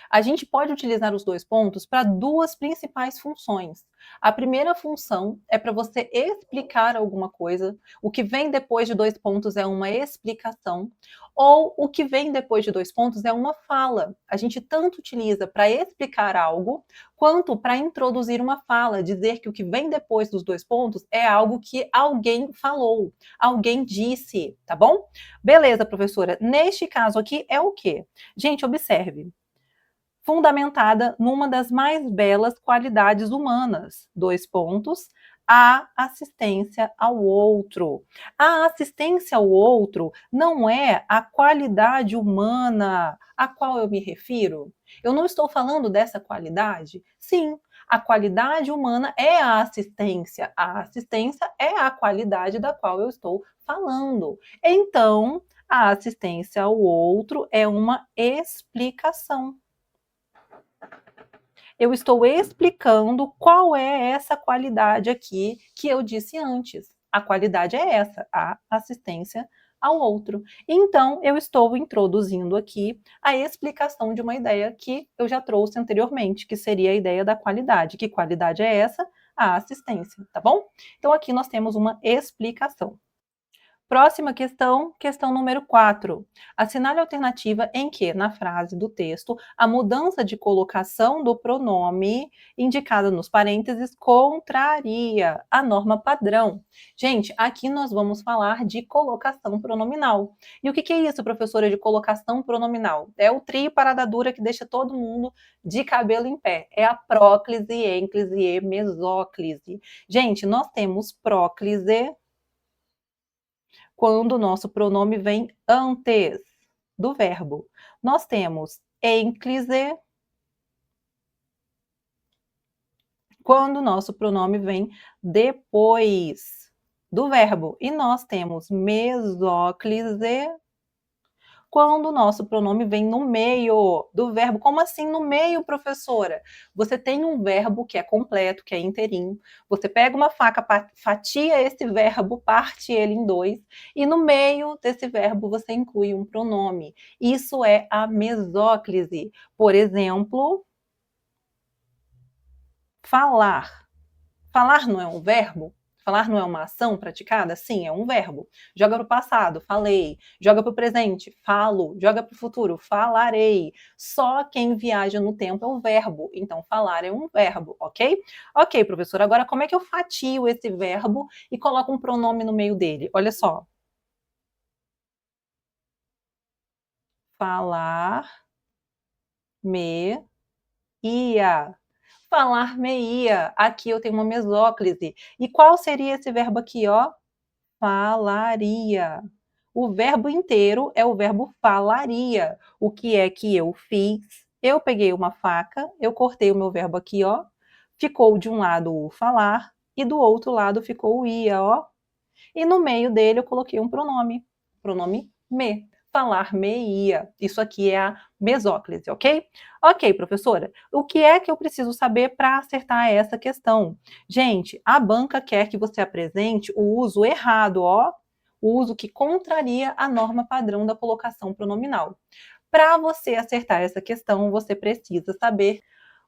A gente pode utilizar os 2 pontos para 2 principais funções. A primeira função é para você explicar alguma coisa. O que vem depois de 2 pontos é uma explicação. Ou o que vem depois de 2 pontos é uma fala. A gente tanto utiliza para explicar algo, quanto para introduzir uma fala, dizer que o que vem depois dos 2 pontos é algo que alguém falou, alguém disse, tá bom? Beleza, professora. Neste caso aqui é o quê? Gente, observe. Fundamentada numa das mais belas qualidades humanas. 2 pontos. A assistência ao outro. A assistência ao outro não é a qualidade humana a qual eu me refiro. Eu não estou falando dessa qualidade? Sim, a qualidade humana é a assistência. A assistência é a qualidade da qual eu estou falando. Então, a assistência ao outro é uma explicação. Eu estou explicando qual é essa qualidade aqui que eu disse antes. A qualidade é essa, a assistência ao outro. Então, eu estou introduzindo aqui a explicação de uma ideia que eu já trouxe anteriormente, que seria a ideia da qualidade. Que qualidade é essa? A assistência, tá bom? Então, aqui nós temos uma explicação. Próxima questão, questão número 4. Assinale a alternativa em que, na frase do texto, a mudança de colocação do pronome indicada nos parênteses contraria a norma padrão. Gente, aqui nós vamos falar de colocação pronominal. E o que é isso, professora, de colocação pronominal? É o trio parada dura que deixa todo mundo de cabelo em pé. É a próclise, ênclise e mesóclise. Gente, nós temos próclise quando o nosso pronome vem antes do verbo. Nós temos ênclise quando o nosso pronome vem depois do verbo. E nós temos mesóclise quando o nosso pronome vem no meio do verbo. Como assim no meio, professora? Você tem um verbo que é completo, que é inteirinho. Você pega uma faca, fatia esse verbo, parte ele em dois, e no meio desse verbo você inclui um pronome. Isso é a mesóclise. Por exemplo, falar. Falar não é um verbo? Falar não é uma ação praticada? Sim, é um verbo. Joga para o passado, falei. Joga para o presente, falo. Joga para o futuro, falarei. Só quem viaja no tempo é um verbo. Então, falar é um verbo, ok? Ok, professor. Agora, como é que eu fatio esse verbo e coloco um pronome no meio dele? Olha só. Falar, me, ia. Falar-me-ia. Aqui eu tenho uma mesóclise. E qual seria esse verbo aqui, ó? Falaria. O verbo inteiro é o verbo falaria. O que é que eu fiz? Eu peguei uma faca, eu cortei o meu verbo aqui, ó. Ficou de um lado o falar e do outro lado ficou o ia, ó. E no meio dele eu coloquei um pronome me. Falar-me-ia. Isso aqui é a mesóclise, ok? Ok, professora. O que é que eu preciso saber para acertar essa questão? Gente, a banca quer que você apresente o uso errado, ó. O uso que contraria a norma padrão da colocação pronominal. Para você acertar essa questão, você precisa saber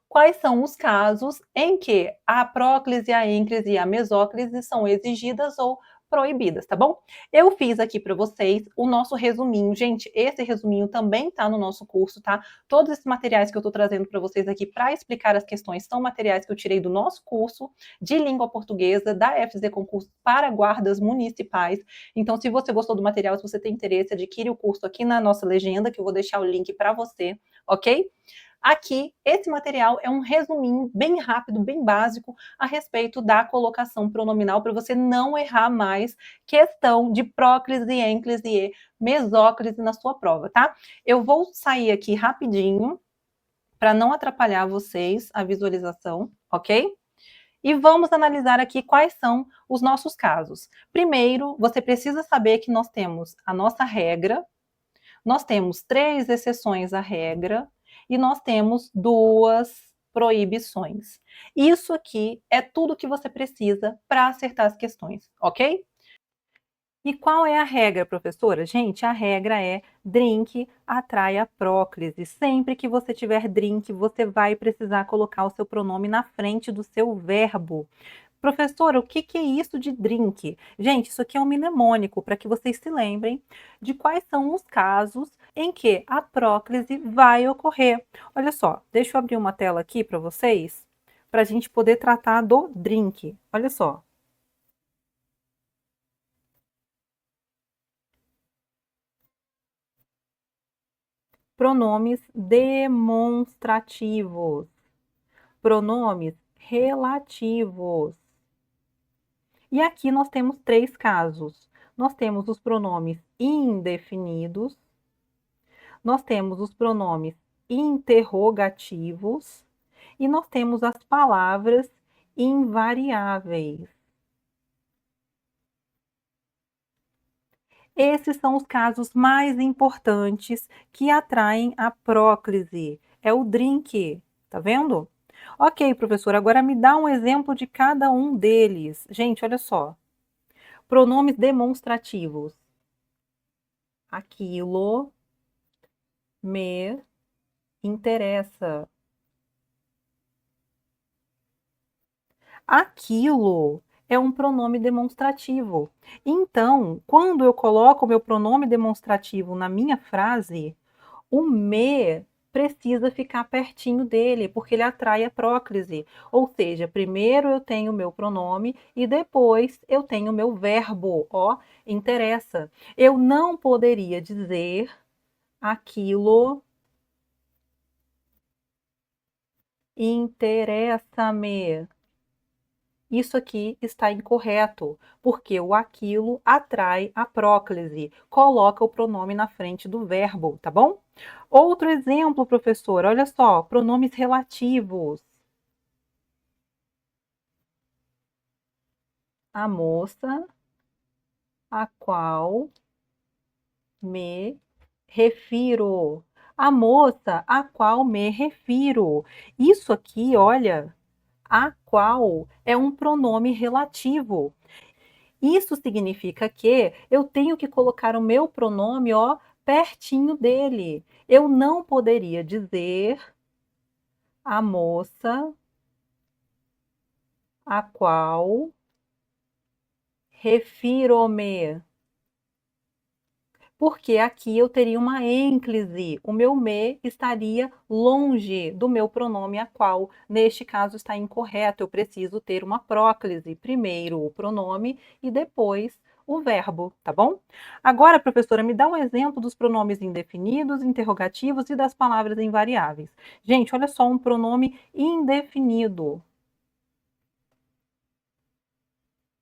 quais são os casos em que a próclise, a ênclise e a mesóclise são exigidas ou proibidas, tá bom? Eu fiz aqui para vocês o nosso resuminho. Gente, esse resuminho também tá no nosso curso, tá? Todos esses materiais que eu tô trazendo para vocês aqui para explicar as questões são materiais que eu tirei do nosso curso de língua portuguesa da FZ Concurso para guardas municipais. Então, se você gostou do material, se você tem interesse, adquire o curso aqui na nossa legenda, que eu vou deixar o link para você, ok? Aqui, esse material é um resuminho bem rápido, bem básico, a respeito da colocação pronominal, para você não errar mais questão de próclise, ênclise e mesóclise na sua prova, tá? Eu vou sair aqui rapidinho, para não atrapalhar vocês a visualização, ok? E vamos analisar aqui quais são os nossos casos. Primeiro, você precisa saber que nós temos a nossa regra, nós temos 3 exceções à regra e nós temos 2 proibições. Isso aqui é tudo que você precisa para acertar as questões, ok? E qual é a regra, professora? Gente, a regra é drink atrai a próclise. Sempre que você tiver drink, você vai precisar colocar o seu pronome na frente do seu verbo. Professora, o que é isso de drink? Gente, isso aqui é um mnemônico para que vocês se lembrem de quais são os casos em que a próclise vai ocorrer. Olha só, deixa eu abrir uma tela aqui para vocês, para a gente poder tratar do drink. Olha só. Pronomes demonstrativos, pronomes relativos. E aqui nós temos 3 casos. Nós temos os pronomes indefinidos, nós temos os pronomes interrogativos e nós temos as palavras invariáveis. Esses são os casos mais importantes que atraem a próclise. É o drink, tá vendo? Ok, professor, agora me dá um exemplo de cada um deles. Gente, olha só. Pronomes demonstrativos. Aquilo me interessa. Aquilo é um pronome demonstrativo. Então, quando eu coloco o meu pronome demonstrativo na minha frase, o me precisa ficar pertinho dele, porque ele atrai a próclise. Ou seja, primeiro eu tenho o meu pronome e depois eu tenho o meu verbo. Ó, interessa. Eu não poderia dizer aquilo interessa-me. Isso aqui está incorreto, porque o aquilo atrai a próclise. Coloca o pronome na frente do verbo, tá bom? Outro exemplo, professor, olha só, pronomes relativos. A moça a qual me refiro. A moça a qual me refiro. Isso aqui, olha, a qual é um pronome relativo. Isso significa que eu tenho que colocar o meu pronome, ó, pertinho dele. Eu não poderia dizer a moça a qual refiro-me. Porque aqui eu teria uma ênclise, o meu me estaria longe do meu pronome a qual. Neste caso está incorreto, eu preciso ter uma próclise, primeiro o pronome e depois o verbo, tá bom? Agora, professora, me dá um exemplo dos pronomes indefinidos, interrogativos e das palavras invariáveis. Gente, olha só um pronome indefinido.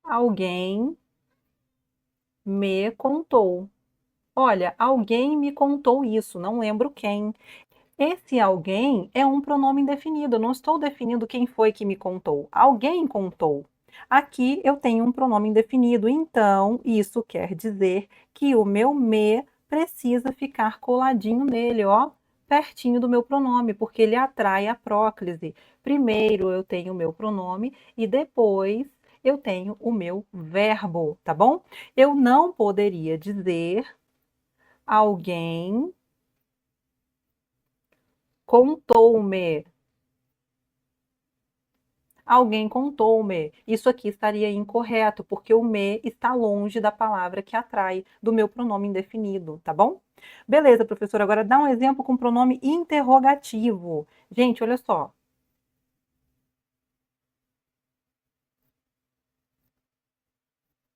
Alguém me contou. Olha, alguém me contou isso, não lembro quem. Esse alguém é um pronome indefinido, eu não estou definindo quem foi que me contou. Alguém contou. Aqui eu tenho um pronome indefinido, então isso quer dizer que o meu me precisa ficar coladinho nele, ó, pertinho do meu pronome, porque ele atrai a próclise. Primeiro eu tenho o meu pronome e depois eu tenho o meu verbo, tá bom? Eu não poderia dizer alguém contou-me. Alguém contou-me. Isso aqui estaria incorreto, porque o me está longe da palavra que atrai, do meu pronome indefinido, tá bom? Beleza, professor. Agora dá um exemplo com pronome interrogativo. Gente, olha só.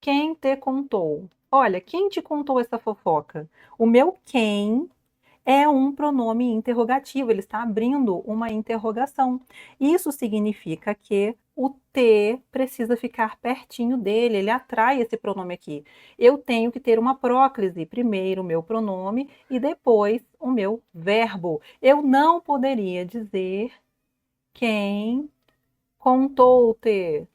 Quem te contou? Olha, quem te contou essa fofoca? O meu quem é um pronome interrogativo, ele está abrindo uma interrogação. Isso significa que o T precisa ficar pertinho dele, ele atrai esse pronome aqui. Eu tenho que ter uma próclise, primeiro o meu pronome e depois o meu verbo. Eu não poderia dizer quem contou-te.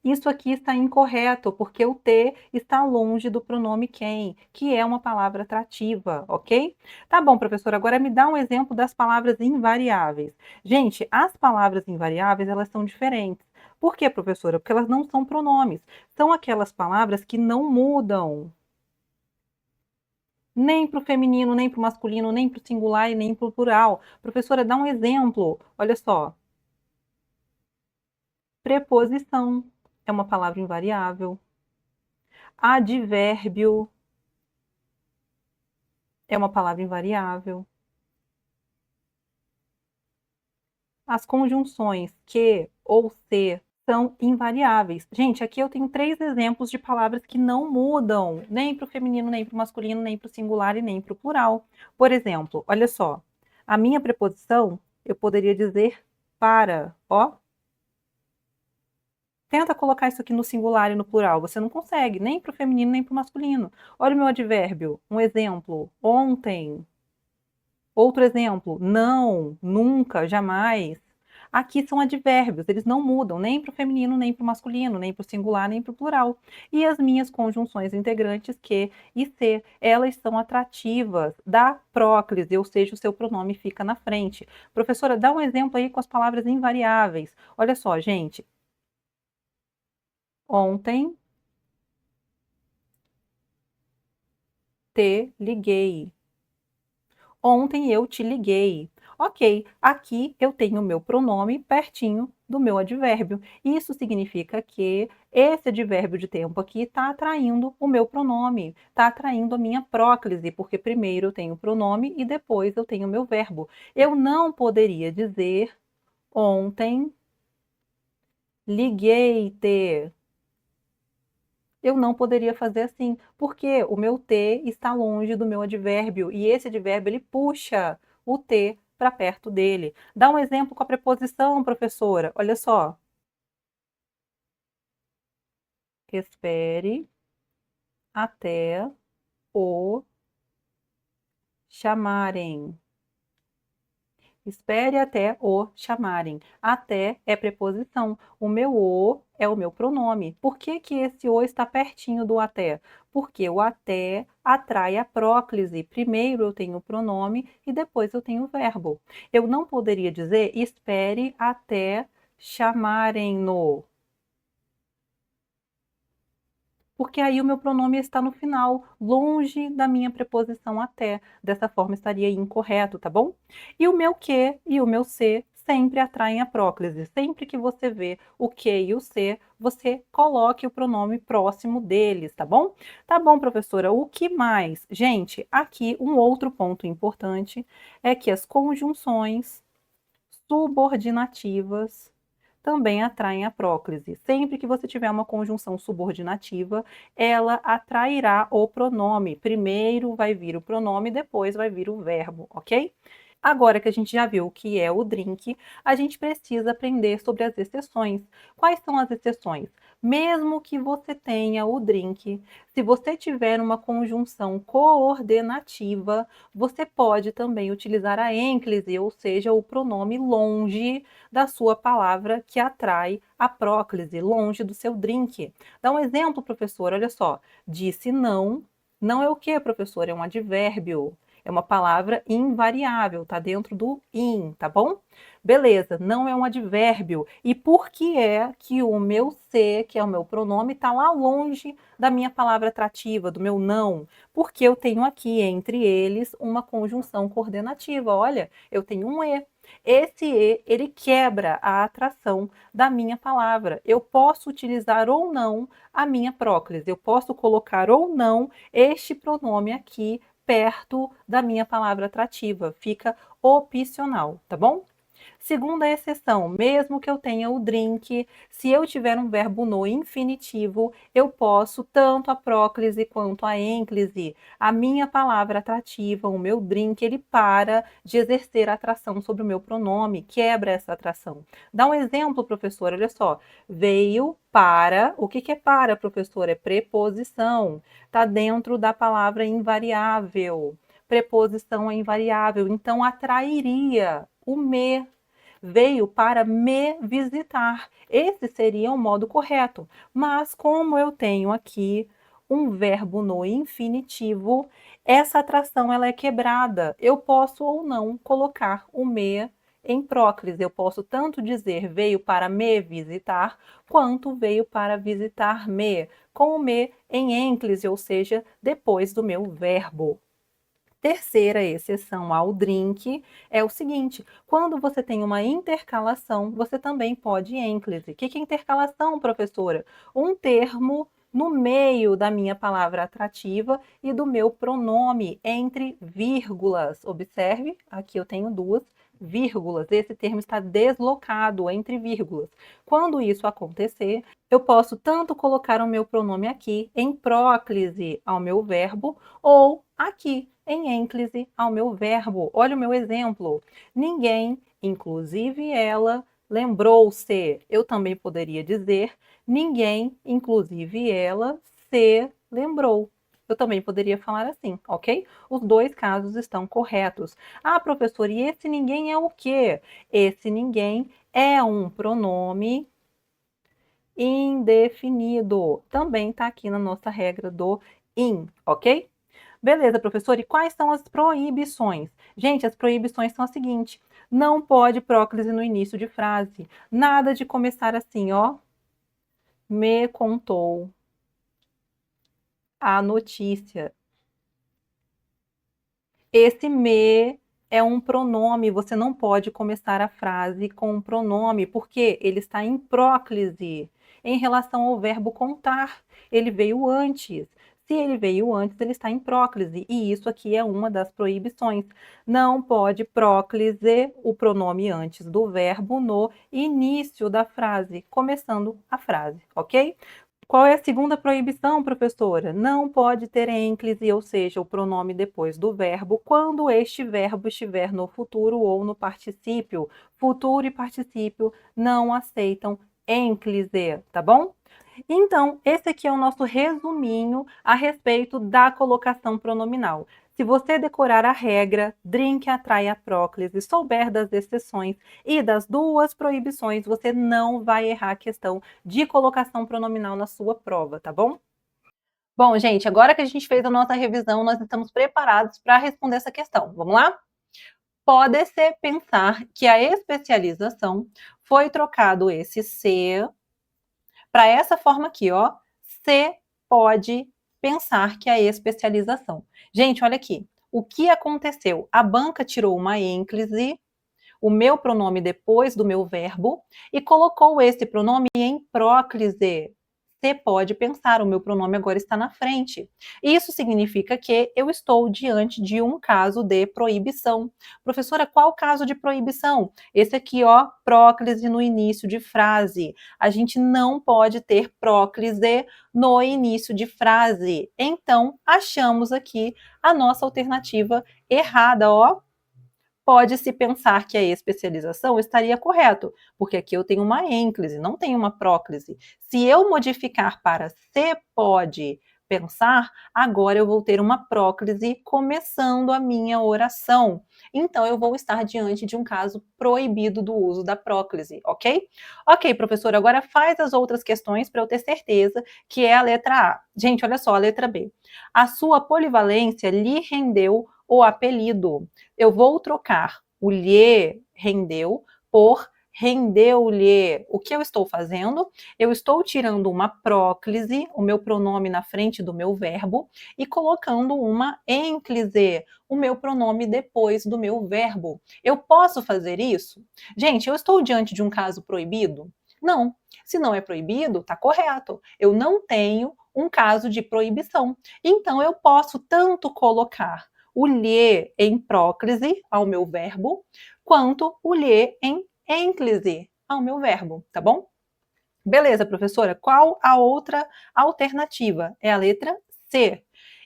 Isso aqui está incorreto, porque o T está longe do pronome quem, que é uma palavra atrativa, ok? Tá bom, professor, agora me dá um exemplo das palavras invariáveis. Gente, as palavras invariáveis, elas são diferentes. Por quê, professora? Porque elas não são pronomes. São aquelas palavras que não mudam. Nem para o feminino, nem para o masculino, nem para o singular e nem para o plural. Professora, dá um exemplo. Olha só. Preposição é uma palavra invariável. Advérbio é uma palavra invariável. As conjunções que ou se são invariáveis. Gente, aqui eu tenho 3 exemplos de palavras que não mudam, nem para o feminino, nem para o masculino, nem para o singular e nem para o plural. Por exemplo, olha só, a minha preposição, eu poderia dizer para, ó. Tenta colocar isso aqui no singular e no plural, você não consegue, nem para o feminino, nem para o masculino. Olha o meu advérbio, um exemplo, ontem. Outro exemplo, não, nunca, jamais. Aqui são advérbios, eles não mudam nem para o feminino, nem para o masculino, nem para o singular, nem para o plural. E as minhas conjunções integrantes, que e se, elas são atrativas da próclise, ou seja, o seu pronome fica na frente. Professora, dá um exemplo aí com as palavras invariáveis. Olha só, gente. Ontem te liguei. Ontem eu te liguei. Ok, aqui eu tenho o meu pronome pertinho
do meu advérbio. Isso significa que esse advérbio de tempo aqui está atraindo o meu pronome, está atraindo a minha próclise, porque primeiro eu tenho o pronome e depois eu tenho o meu verbo. Eu não poderia dizer ontem liguei-te. Eu não poderia fazer assim, porque o meu T está longe do meu advérbio e esse advérbio ele puxa o T para perto dele. Dá um exemplo com a preposição, professora. Olha só. Espere até o chamarem. Espere até o chamarem. Até é preposição. O meu o é o meu pronome. Por que que esse o está pertinho do até? Porque o até atrai a próclise. Primeiro eu tenho o pronome e depois eu tenho o verbo. Eu não poderia dizer espere até chamarem-no, porque aí o meu pronome está no final, longe da minha preposição até. Dessa forma estaria incorreto, tá bom? E o meu que e o meu se sempre atraem a próclise. Sempre que você vê o que e o se, você coloque o pronome próximo deles, tá bom? Tá bom, professora. O que mais? Gente, aqui um outro ponto importante é que as conjunções subordinativas também atraem a próclise. Sempre que você tiver uma conjunção subordinativa, ela atrairá o pronome. Primeiro vai vir o pronome, depois vai vir o verbo, ok? Agora que a gente já viu o que é o drink, a gente precisa aprender sobre as exceções. Quais são as exceções? Mesmo que você tenha o drink, se você tiver uma conjunção coordenativa, você pode também utilizar a ênclise, ou seja, o pronome longe da sua palavra que atrai a próclise, longe do seu drink. Dá um exemplo, professor, olha só. Disse não. Não é o que, professor? É um advérbio. É uma palavra invariável, tá dentro do in, tá bom? Beleza, não é um advérbio. E por que é que o meu se, que é o meu pronome, está lá longe da minha palavra atrativa, do meu não? Porque eu tenho aqui entre eles uma conjunção coordenativa. Olha, eu tenho um e. Esse e, ele quebra a atração da minha palavra. Eu posso utilizar ou não a minha próclise. Eu posso colocar ou não este pronome aqui perto da minha palavra atrativa. Fica opcional, tá bom? Segunda exceção, mesmo que eu tenha o drink, se eu tiver um verbo no infinitivo, eu posso tanto a próclise quanto a ênclise. A minha palavra atrativa, o meu drink, ele para de exercer atração sobre o meu pronome, quebra essa atração. Dá um exemplo, professor, olha só. Veio para, o que é para, professor? É preposição. Está dentro da palavra invariável. Preposição é invariável, então atrairia o me. Veio para me visitar. Esse seria o modo correto. Mas como eu tenho aqui um verbo no infinitivo, essa atração ela é quebrada. Eu posso ou não colocar o me em próclise. Eu posso tanto dizer veio para me visitar, quanto veio para visitar-me, com o me em ênclise, ou seja, depois do meu verbo. Terceira exceção ao drink é o seguinte: quando você tem uma intercalação, você também pode ênclise. O que é intercalação, professora? Um termo no meio da minha palavra atrativa e do meu pronome entre vírgulas. Observe, aqui eu tenho duas vírgulas. Esse termo está deslocado entre vírgulas. Quando isso acontecer, eu posso tanto colocar o meu pronome aqui em próclise ao meu verbo ou aqui em ênclise ao meu verbo. Olha o meu exemplo. Ninguém, inclusive ela, lembrou-se. Eu também poderia dizer ninguém, inclusive ela, se lembrou. Eu também poderia falar assim, ok? Os dois casos estão corretos. Ah, professor, e esse ninguém é o quê? Esse ninguém é um pronome indefinido. Também está aqui na nossa regra do in, ok? Beleza, professor. E quais são as proibições? Gente, as proibições são as seguintes: não pode próclise no início de frase. Nada de começar assim, ó. Me contou a notícia. Esse me É um pronome, você não pode começar a frase com um pronome, porque ele está em próclise em relação ao verbo contar. Ele veio antes. Se ele veio antes, ele está em próclise, e isso aqui é uma das proibições. Não pode próclise, o pronome antes do verbo, no início da frase, começando a frase, ok? Qual é a segunda proibição, professora? Não pode ter ênclise, ou seja, o pronome depois do verbo, quando este verbo estiver no futuro ou no particípio. Futuro e particípio não aceitam ênclise, tá bom? Então, esse aqui é o nosso resuminho a respeito da colocação pronominal. Se você decorar a regra, drink atrai a próclise, souber das exceções e das duas proibições, você não vai errar a questão de colocação pronominal na sua prova, tá bom?
Bom, gente, agora que a gente fez a nossa revisão, nós estamos preparados para responder essa questão. Vamos lá? Pode-se pensar que a especialização foi trocado esse se para essa forma aqui, ó. Se pode pensar que a especialização. Gente, olha aqui. O que aconteceu? A banca tirou uma ênclise, o meu pronome depois do meu verbo, e colocou esse pronome em próclise. Você pode pensar, o meu pronome agora está na frente. Isso significa que eu estou diante de um caso de proibição. Professora, qual caso de proibição? Esse aqui, ó, próclise no início de frase. A gente não pode ter próclise no início de frase. Então, achamos aqui a nossa alternativa errada, ó. Pode-se pensar que a especialização estaria correto, porque aqui eu tenho uma ênclise, não tenho uma próclise. Se eu modificar para se pode pensar, agora eu vou ter uma próclise começando a minha oração. Então, eu vou estar diante de um caso proibido do uso da próclise, ok? Ok, professor, agora faz as outras questões para eu ter certeza que é a letra A. Gente, olha só, a letra B. A sua polivalência lhe rendeu o apelido. Eu vou trocar o lhe rendeu por rendeu-lhe. O que eu estou fazendo? Eu estou tirando uma próclise, o meu pronome na frente do meu verbo, e colocando uma ênclise, o meu pronome depois do meu verbo. Eu posso fazer isso? Gente, eu estou diante de um caso proibido? Não. Se não é proibido, está correto. Eu não tenho um caso de proibição. Então, eu posso tanto colocar o lhe em próclise ao meu verbo, quanto o lhe em ênclise ao meu verbo, tá bom? Beleza, professora. Qual a outra alternativa? É a letra C.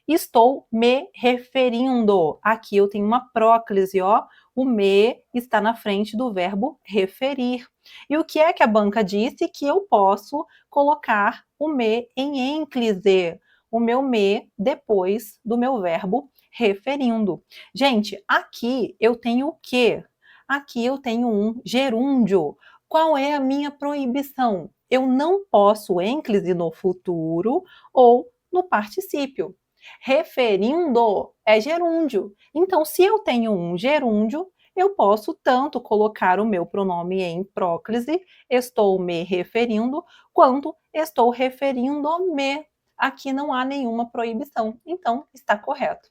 Estou me referindo. Aqui eu tenho uma próclise, ó. O me está na frente do verbo referir. E o que é que a banca disse? Que eu posso colocar o me em ênclise. O meu me depois do meu verbo referindo. Gente, aqui eu tenho o quê? Aqui eu tenho um gerúndio. Qual é a minha proibição? Eu não posso ênclise no futuro ou no particípio. Referindo é gerúndio. Então, se eu tenho um gerúndio, eu posso tanto colocar o meu pronome em próclise, estou me referindo, quanto estou referindo-me. Aqui não há nenhuma proibição, então está correto.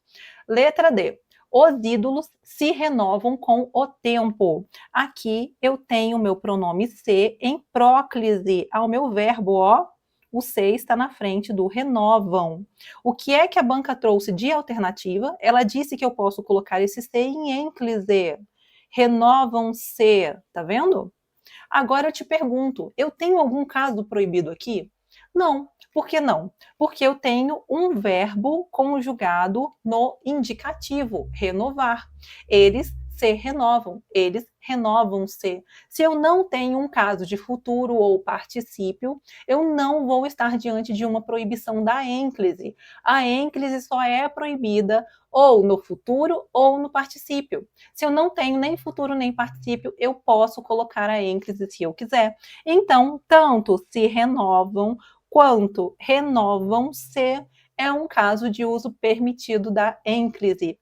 Letra D. Os ídolos se renovam com o tempo. Aqui eu tenho o meu pronome se em próclise ao meu verbo, ó. O se está na frente do renovam. O que é que a banca trouxe de alternativa? Ela disse que eu posso colocar esse se em ênclise. Renovam-se, tá vendo? Agora eu te pergunto, eu tenho algum caso proibido aqui? Não. Por que não? Porque eu tenho um verbo conjugado no indicativo, renovar. Eles se renovam, eles renovam-se. Se eu não tenho um caso de futuro ou particípio, eu não vou estar diante de uma proibição da ênclise. A ênclise só é proibida ou no futuro ou no particípio. Se eu não tenho nem futuro nem particípio, eu posso colocar a ênclise se eu quiser. Então, tanto se renovam quanto renovam-se é um caso de uso permitido da ênclise.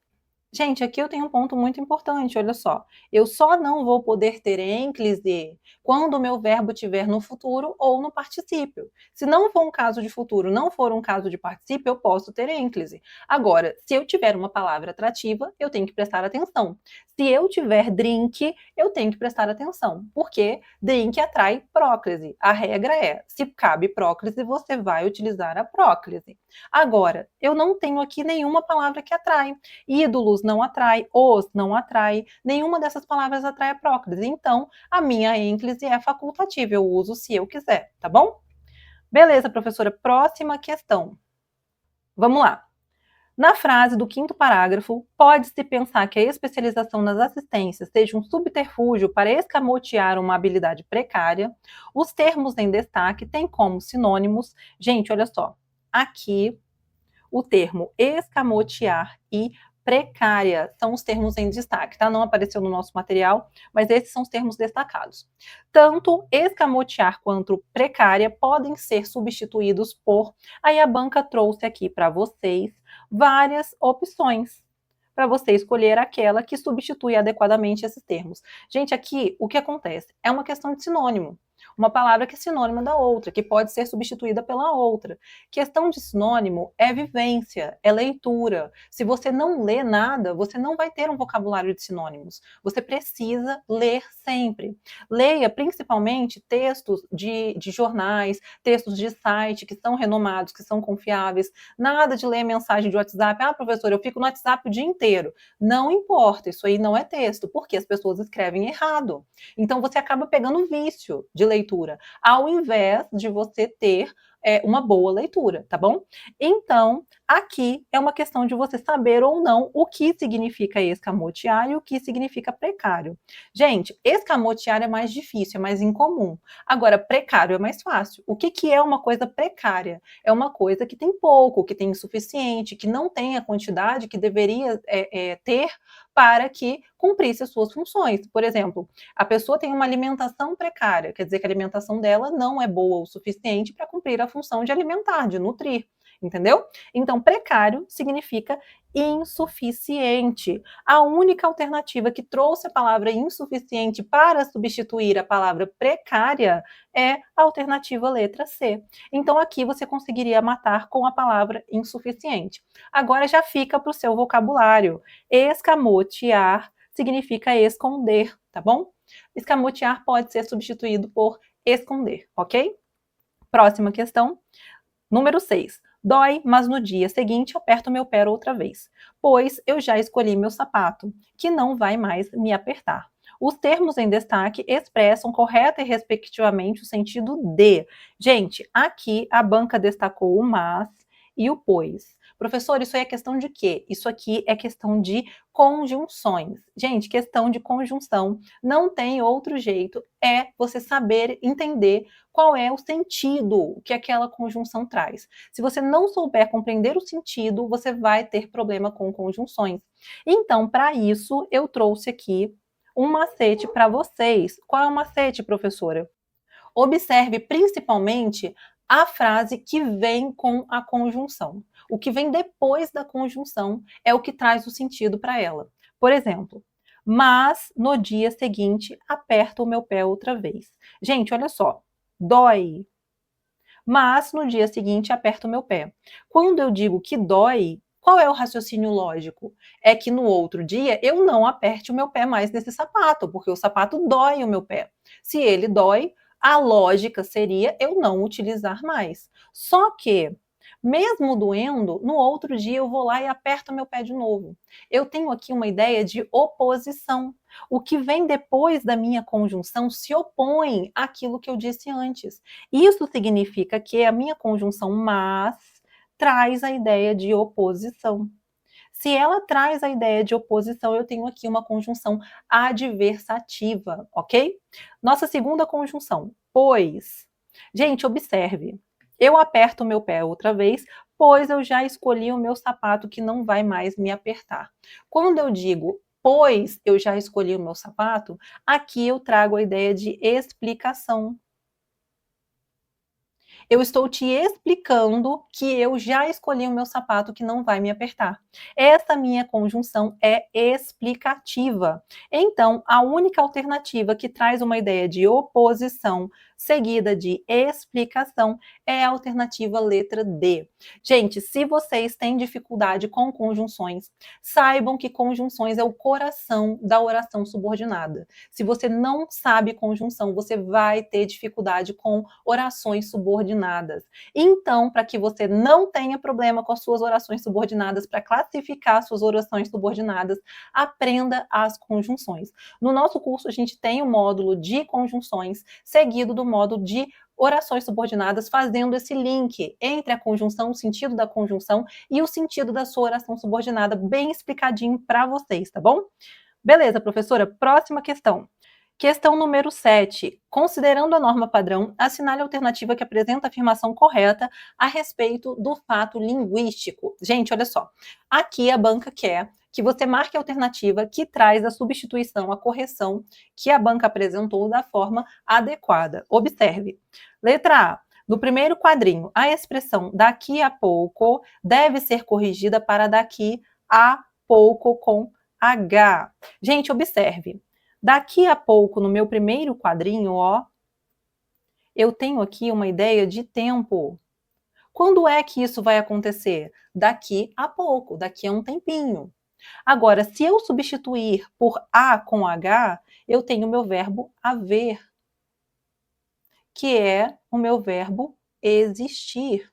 Gente, aqui eu tenho um ponto muito importante, olha só. Eu só não vou poder ter ênclise quando o meu verbo tiver no futuro ou no particípio. Se não for um caso de futuro, não for um caso de particípio, eu posso ter ênclise. Agora, se eu tiver uma palavra atrativa, eu tenho que prestar atenção. Se eu tiver drink, eu tenho que prestar atenção, porque drink atrai próclise. A regra é, se cabe próclise, você vai utilizar a próclise. Agora, eu não tenho aqui nenhuma palavra que atrai. Ídolos não atrai, os não atrai, nenhuma dessas palavras atrai a próclise. Então, a minha ênclise é facultativa, eu uso se eu quiser, tá bom? Beleza, professora, próxima questão. Vamos lá. Na frase do quinto parágrafo, pode-se pensar que a especialização nas assistências seja um subterfúgio para escamotear uma habilidade precária. Os termos em destaque têm como sinônimos, gente, olha só, aqui o termo escamotear e precária são os termos em destaque, tá? Não apareceu no nosso material, mas esses são os termos destacados. Tanto escamotear quanto precária podem ser substituídos por. Aí a banca trouxe aqui para vocês várias opções para você escolher aquela que substitui adequadamente esses termos. Gente, aqui o que acontece? É uma questão de sinônimo. Uma palavra que é sinônima da outra, que pode ser substituída pela outra. Questão de sinônimo é vivência, é leitura. Se você não lê nada, você não vai ter um vocabulário de sinônimos. Você precisa ler sempre. Leia principalmente textos de jornais, textos de site que são renomados, que são confiáveis. Nada de ler mensagem de WhatsApp. Ah, professor, eu fico no WhatsApp o dia inteiro. Não importa, isso aí não é texto, porque as pessoas escrevem errado. Então você acaba pegando um vício de leitura, ao invés de você ter uma boa leitura, tá bom? Então, aqui é uma questão de você saber ou não o que significa escamotear e o que significa precário. Gente, escamotear é mais difícil, é mais incomum. Agora, precário é mais fácil. O que é uma coisa precária? É uma coisa que tem pouco, que tem insuficiente, que não tem a quantidade que deveria ter para que cumprisse as suas funções. Por exemplo, a pessoa tem uma alimentação precária, quer dizer que a alimentação dela não é boa o suficiente para cumprir a função de alimentar, de nutrir. Entendeu? Então, precário significa insuficiente. A única alternativa que trouxe a palavra insuficiente para substituir a palavra precária é a alternativa letra C. Então, aqui você conseguiria matar com a palavra insuficiente. Agora já fica para o seu vocabulário. Escamotear significa esconder, tá bom? Escamotear pode ser substituído por esconder, ok? Próxima questão. Número 6. Dói, mas no dia seguinte aperto meu pé outra vez, pois eu já escolhi meu sapato, que não vai mais me apertar. Os termos em destaque expressam correta e respectivamente o sentido de. Gente, aqui a banca destacou o mas e o pois. Professor, isso aí é questão de quê? Isso aqui é questão de conjunções. Gente, questão de conjunção não tem outro jeito, é você saber entender qual é o sentido que aquela conjunção traz. Se você não souber compreender o sentido, você vai ter problema com conjunções. Então, para isso, eu trouxe aqui um macete para vocês. Qual é o macete, professora? Observe principalmente a frase que vem com a conjunção. O que vem depois da conjunção é o que traz o sentido para ela. Por exemplo, mas no dia seguinte aperto o meu pé outra vez. Gente, olha só. Dói. Mas no dia seguinte aperto o meu pé. Quando eu digo que dói, qual é o raciocínio lógico? É que no outro dia eu não aperte o meu pé mais nesse sapato, porque o sapato dói o meu pé. Se ele dói, a lógica seria eu não utilizar mais. Só que, mesmo doendo, no outro dia eu vou lá e aperto meu pé de novo. Eu tenho aqui uma ideia de oposição. O que vem depois da minha conjunção se opõe àquilo que eu disse antes. Isso significa que a minha conjunção mas traz a ideia de oposição. Se ela traz a ideia de oposição, eu tenho aqui uma conjunção adversativa, ok? Nossa segunda conjunção, pois. Gente, observe. Eu aperto o meu pé outra vez, pois eu já escolhi o meu sapato que não vai mais me apertar. Quando eu digo pois eu já escolhi o meu sapato, aqui eu trago a ideia de explicação.
Eu estou te explicando que eu já escolhi o meu sapato que não vai me apertar. Essa minha conjunção é explicativa. Então, a única alternativa que traz uma ideia de oposição seguida de explicação é a alternativa letra D. Gente, se vocês têm dificuldade com conjunções, saibam que conjunções é o coração da oração subordinada. Se você não sabe conjunção, você vai ter dificuldade com orações subordinadas. Então, para que você não tenha problema com as suas orações subordinadas, para classificar suas orações subordinadas, aprenda as conjunções. No nosso curso, a gente tem o módulo de conjunções, seguido do módulo de orações subordinadas, fazendo esse link entre a conjunção, o sentido da conjunção e o sentido da sua oração subordinada, bem explicadinho para vocês, tá bom? Beleza, professora, próxima questão. Questão número 7. Considerando a norma padrão, assinale a alternativa que apresenta a afirmação correta a respeito do fato linguístico. Gente, olha só. Aqui a banca quer que você marque a alternativa que traz a substituição, a correção que a banca apresentou da forma adequada. Observe. Letra A. No primeiro quadrinho, a expressão daqui a pouco deve ser corrigida para daqui a pouco com H. Gente, observe. Daqui a pouco, no meu primeiro quadrinho, ó, eu tenho aqui uma ideia de tempo. Quando é que isso vai acontecer? Daqui a pouco, daqui a um tempinho. Agora, se eu substituir por A com H, eu tenho o meu verbo haver, que é o meu verbo existir.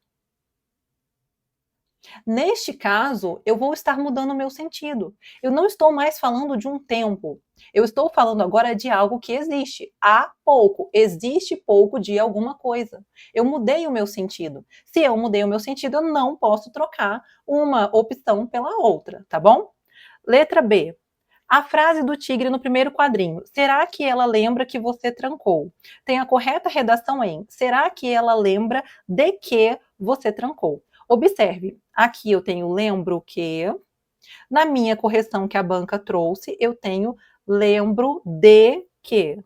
Neste caso, eu vou estar mudando o meu sentido. Eu não estou mais falando de um tempo. Eu estou falando agora de algo que existe. Há pouco. Existe pouco de alguma coisa. Eu mudei o meu sentido. Se eu mudei o meu sentido, eu não posso trocar uma opção pela outra, tá bom? Letra B. A frase do tigre no primeiro quadrinho. Será que ela lembra que você trancou? Tem a correta redação em será que ela lembra de que você trancou? Observe, aqui eu tenho lembro que, na minha correção que a banca trouxe, eu tenho lembro de que.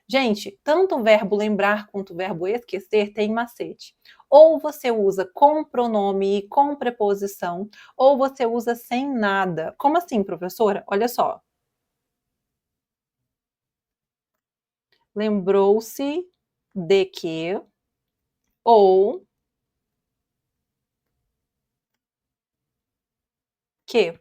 Gente, tanto o verbo lembrar quanto o verbo esquecer tem macete. Ou você usa com pronome e com preposição, ou você usa sem nada. Como assim, professora? Olha só. Lembrou-se de que, ou que.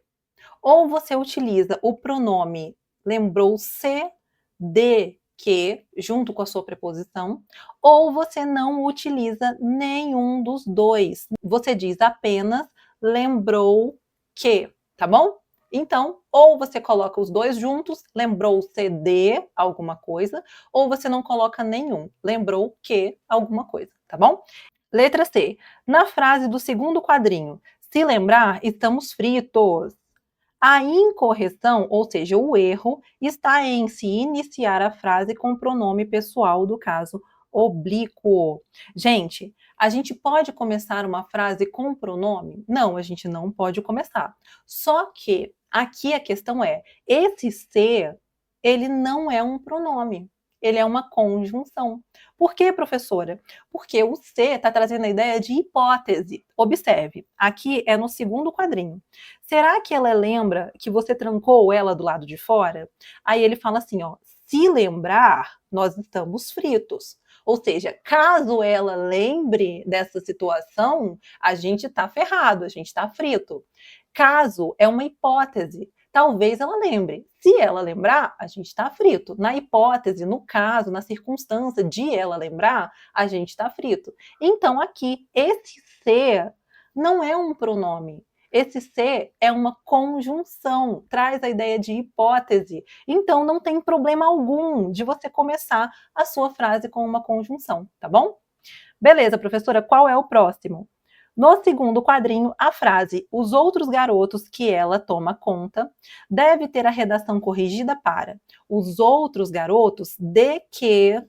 Ou você utiliza o pronome lembrou-se de que, junto com a sua preposição, ou você não utiliza nenhum dos dois. Você diz apenas lembrou que, tá bom? Então, ou você coloca os dois juntos, lembrou-se de alguma coisa, ou você não coloca nenhum, lembrou que alguma coisa, tá bom? Letra C. Na frase do segundo quadrinho, se lembrar, estamos fritos. A incorreção, ou seja, o erro, está em se iniciar a frase com pronome pessoal do caso oblíquo. Gente, a gente pode começar uma frase com pronome? Não, a gente não pode começar. Só que aqui a questão é, esse ser, ele não é um pronome. Ele é uma conjunção. Por quê, professora? Porque o ser está trazendo a ideia de hipótese. Observe, aqui é no segundo quadrinho. Será que ela lembra que você trancou ela do lado de fora? Aí ele fala assim, ó, se lembrar, nós estamos fritos. Ou seja, caso ela lembre dessa situação, a gente está ferrado, a gente está frito. Caso é uma hipótese, talvez ela lembre. Se ela lembrar, a gente está frito. Na hipótese, no caso, na circunstância de ela lembrar, a gente está frito. Então, aqui, esse ser não é um pronome. Esse ser é uma conjunção, traz a ideia de hipótese. Então, não tem problema algum de você começar a sua frase com uma conjunção, tá bom? Beleza, professora, qual é o próximo? No segundo quadrinho, a frase os outros garotos que ela toma conta deve ter a redação corrigida para os outros garotos de que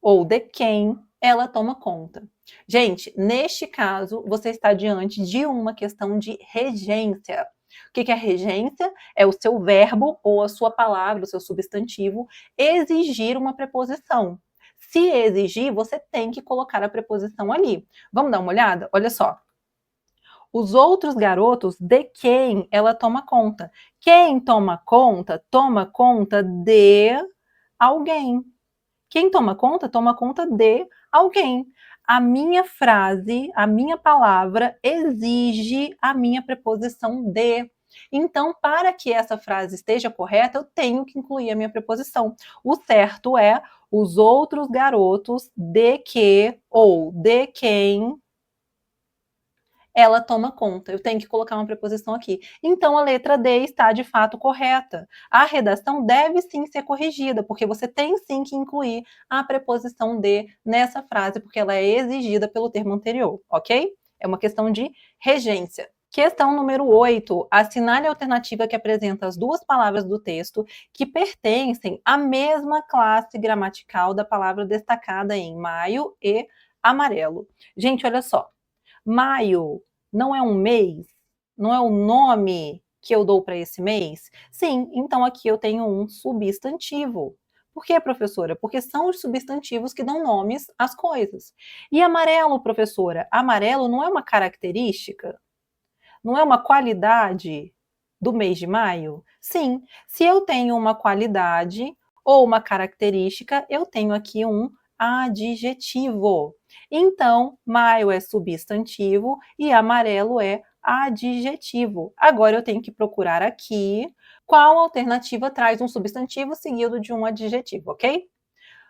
ou de quem ela toma conta. Gente, neste caso, você está diante de uma questão de regência. O que é regência? É o seu verbo ou a sua palavra, o seu substantivo, exigir uma preposição. Se exigir, você tem que colocar a preposição ali. Vamos dar uma olhada? Olha só. Os outros garotos de quem ela toma conta. Quem toma conta de alguém. Quem toma conta de alguém. A minha frase, a minha palavra exige a minha preposição de. Então, para que essa frase esteja correta, eu tenho que incluir a minha preposição. O certo é os outros garotos de que ou de quem ela toma conta. Eu tenho que colocar uma preposição aqui. Então, a letra D está de fato correta. A redação deve sim ser corrigida, porque você tem sim que incluir a preposição D nessa frase, porque ela é exigida pelo termo anterior, ok? É uma questão de regência. Questão número 8. Assinale a alternativa que apresenta as duas palavras do texto que pertencem à mesma classe gramatical da palavra destacada em maio e amarelo. Gente, olha só. Maio não é um mês? Não é o nome que eu dou para esse mês? Sim, então aqui eu tenho um substantivo. Por quê, professora? Porque são os substantivos que dão nomes às coisas. E amarelo, professora? Amarelo não é uma característica? Não é uma qualidade do mês de maio? Sim, se eu tenho uma qualidade ou uma característica, eu tenho aqui um adjetivo. Então, maio é substantivo e amarelo é adjetivo. Agora eu tenho que procurar aqui qual alternativa traz um substantivo seguido de um adjetivo, ok?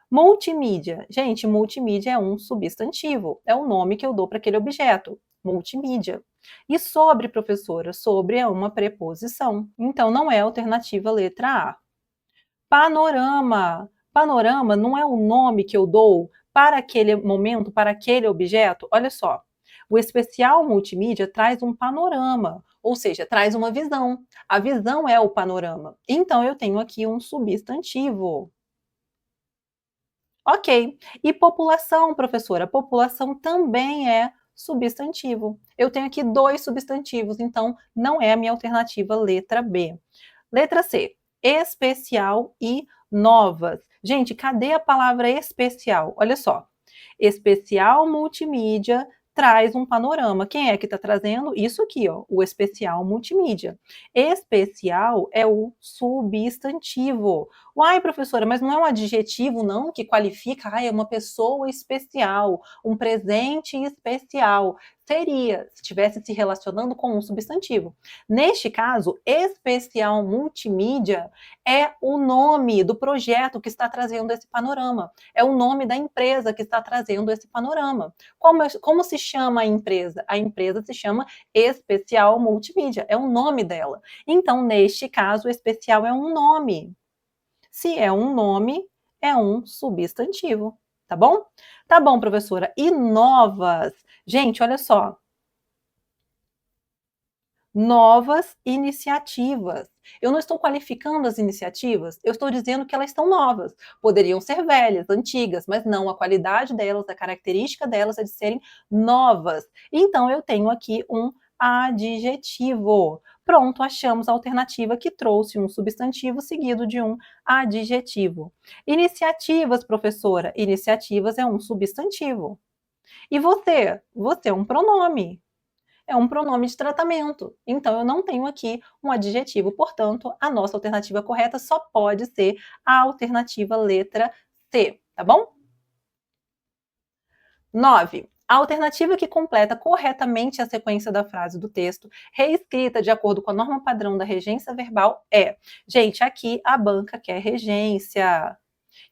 Multimídia. Gente, multimídia é um substantivo, é o nome que eu dou para aquele objeto. Multimídia. E sobre, professora? Sobre é uma preposição. Então, não é a alternativa letra A. Panorama. Panorama não é o nome que eu dou para aquele momento, para aquele objeto. Olha só, o especial multimídia traz um panorama, ou seja, traz uma visão. A visão é o panorama. Então, eu tenho aqui um substantivo. Ok. E população, professora? População também é substantivo. Eu tenho aqui dois substantivos, então não é a minha alternativa letra B. Letra C. Especial e novas. Gente, cadê a palavra especial? Olha só. Especial multimídia traz um panorama. Quem é que está trazendo? Isso aqui, ó, o especial multimídia. Especial é o substantivo. Uai, professora, mas não é um adjetivo, não, que qualifica, é uma pessoa especial, um presente especial. Seria, se estivesse se relacionando com um substantivo. Neste caso, especial multimídia é o nome do projeto que está trazendo esse panorama. É o nome da empresa que está trazendo esse panorama. Como se chama a empresa? A empresa se chama Especial Multimídia, é o nome dela. Então, neste caso, especial é um nome. Se é um nome, é um substantivo, tá bom? Tá bom, professora. E novas? Gente, olha só. Novas iniciativas. Eu não estou qualificando as iniciativas, eu estou dizendo que elas estão novas. Poderiam ser velhas, antigas, mas não, a qualidade delas, a característica delas é de serem novas. Então, eu tenho aqui um adjetivo. Pronto, achamos a alternativa que trouxe um substantivo seguido de um adjetivo. Iniciativas, professora. Iniciativas é um substantivo. E você? Você é um pronome. É um pronome de tratamento. Então, eu não tenho aqui um adjetivo. Portanto, a nossa alternativa correta só pode ser a alternativa letra C, tá bom? 9. A alternativa que completa corretamente a sequência da frase do texto, reescrita de acordo com a norma padrão da regência verbal, é... Gente, aqui a banca quer regência.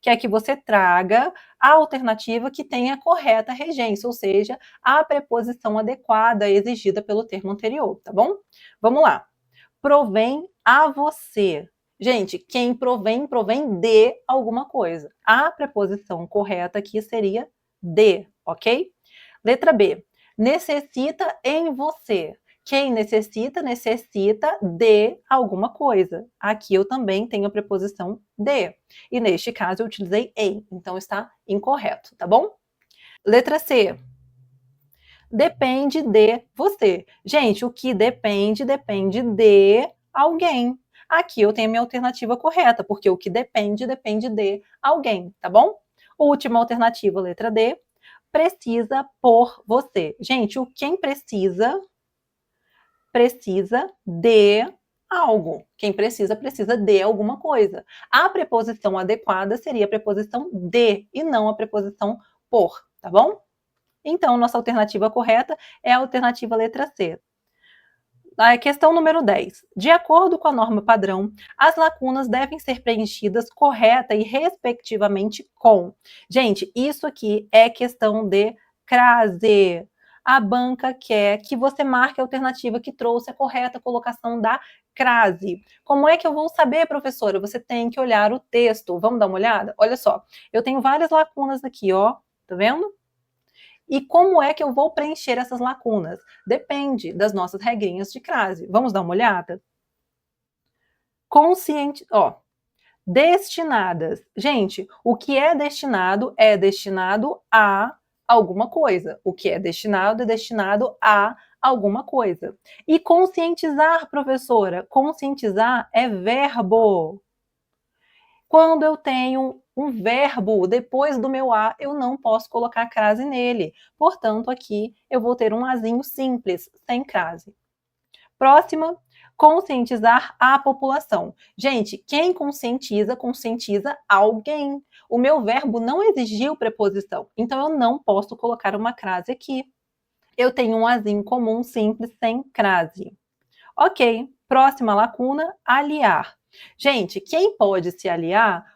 Quer que você traga a alternativa que tenha a correta regência, ou seja, a preposição adequada exigida pelo termo anterior, tá bom? Vamos lá. Provém a você. Gente, quem provém, provém de alguma coisa. A preposição correta aqui seria de, ok? Letra B. Necessita em você. Quem necessita, necessita de alguma coisa. Aqui eu também tenho a preposição de. E neste caso eu utilizei em, então está incorreto, tá bom? Letra C. Depende de você. Gente, o que depende, depende de alguém. Aqui eu tenho a minha alternativa correta, porque o que depende, depende de alguém, tá bom?
Última alternativa, letra D, precisa por você. Gente, o quem precisa de algo. Quem precisa de alguma coisa. A preposição adequada seria a preposição de e não a preposição por, tá bom? Então, nossa alternativa correta é a alternativa letra C. A questão número 10. De acordo com a norma padrão, as lacunas devem ser preenchidas correta e respectivamente com. Gente, isso aqui é questão de crase. A banca quer que você marque a alternativa que trouxe a correta colocação da crase. Como é que eu vou saber, professora? Você tem que olhar o texto. Vamos dar uma olhada? Olha só, eu tenho várias lacunas aqui, ó. Tá vendo? E como é que eu vou preencher essas lacunas? Depende das nossas regrinhas de crase. Vamos dar uma olhada? Consciente, ó. Destinadas. Gente, o que é destinado a alguma coisa. O que é destinado a alguma coisa. E conscientizar, professora? Conscientizar é verbo. Quando eu tenho um verbo depois do meu A, eu não posso colocar crase nele. Portanto, aqui eu vou ter um azinho simples, sem crase. Próxima, conscientizar a população. Gente, quem conscientiza, conscientiza alguém. O meu verbo não exigiu preposição, então eu não posso colocar uma crase aqui. Eu tenho um azinho comum, simples, sem crase. Ok, próxima lacuna, aliar. Gente, quem pode se aliar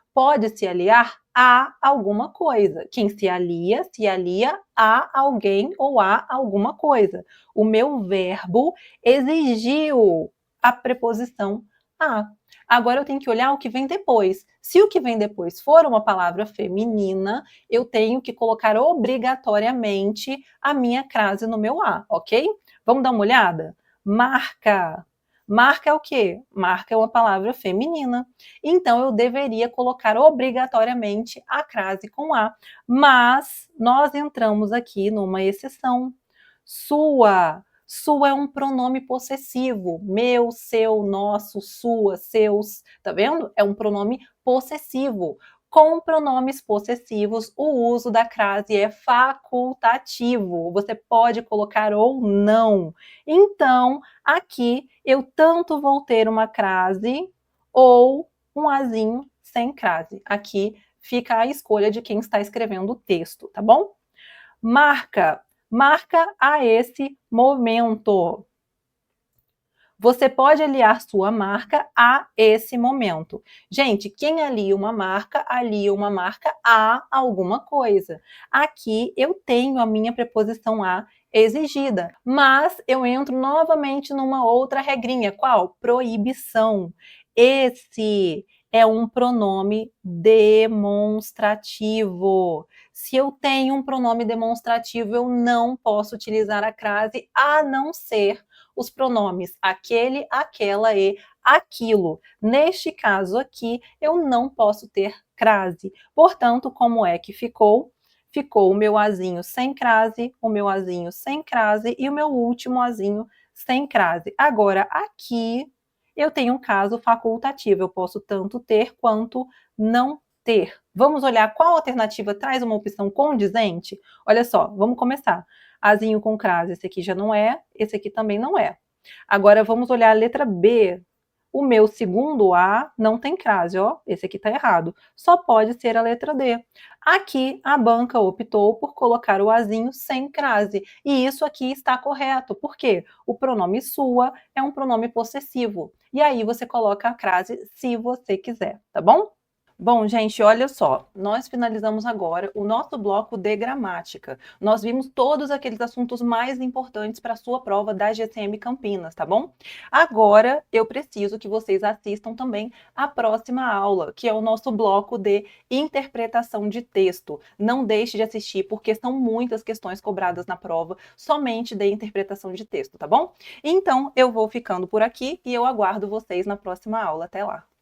a alguma coisa. Quem se alia a alguém ou a alguma coisa. O meu verbo exigiu a preposição a. Agora eu tenho que olhar o que vem depois. Se o que vem depois for uma palavra feminina, eu tenho que colocar obrigatoriamente a minha crase no meu a, ok? Vamos dar uma olhada? Marca. Marca é o quê? Marca é uma palavra feminina. Então, eu deveria colocar obrigatoriamente a crase com a. Mas, nós entramos aqui numa exceção. Sua. Sua é um pronome possessivo. Meu, seu, nosso, sua, seus. Tá vendo? É um pronome possessivo. Com pronomes possessivos, o uso da crase é facultativo. Você pode colocar ou não. Então, aqui eu tanto vou ter uma crase ou um azinho sem crase. Aqui fica a escolha de quem está escrevendo o texto, tá bom? Marca. Marca a esse momento. Você pode aliar sua marca a esse momento. Gente, quem alia uma marca a alguma coisa. Aqui eu tenho a minha preposição a exigida, mas eu entro novamente numa outra regrinha. Qual? Proibição. Esse é um pronome demonstrativo. Se eu tenho um pronome demonstrativo, eu não posso utilizar a crase a não ser os pronomes aquele, aquela e aquilo. Neste caso aqui, eu não posso ter crase. Portanto, como é que ficou? Ficou o meu azinho sem crase, o meu azinho sem crase e o meu último azinho sem crase. Agora, aqui eu tenho um caso facultativo. Eu posso tanto ter quanto não ter. Vamos olhar qual alternativa traz uma opção condizente? Olha só, vamos começar. Azinho com crase, esse aqui já não é, esse aqui também não é. Agora vamos olhar a letra B. O meu segundo A não tem crase, ó. Esse aqui tá errado. Só pode ser a letra D. Aqui a banca optou por colocar o azinho sem crase. E isso aqui está correto. Por quê? O pronome sua é um pronome possessivo. E aí você coloca a crase se você quiser, tá bom? Bom, gente, olha só, nós finalizamos agora o nosso bloco de gramática. Nós vimos todos aqueles assuntos mais importantes para a sua prova da GCM Campinas, tá bom? Agora, eu preciso que vocês assistam também a próxima aula, que é o nosso bloco de interpretação de texto. Não deixe de assistir, porque são muitas questões cobradas na prova somente de interpretação de texto, tá bom? Então, eu vou ficando por aqui e eu aguardo vocês na próxima aula. Até lá!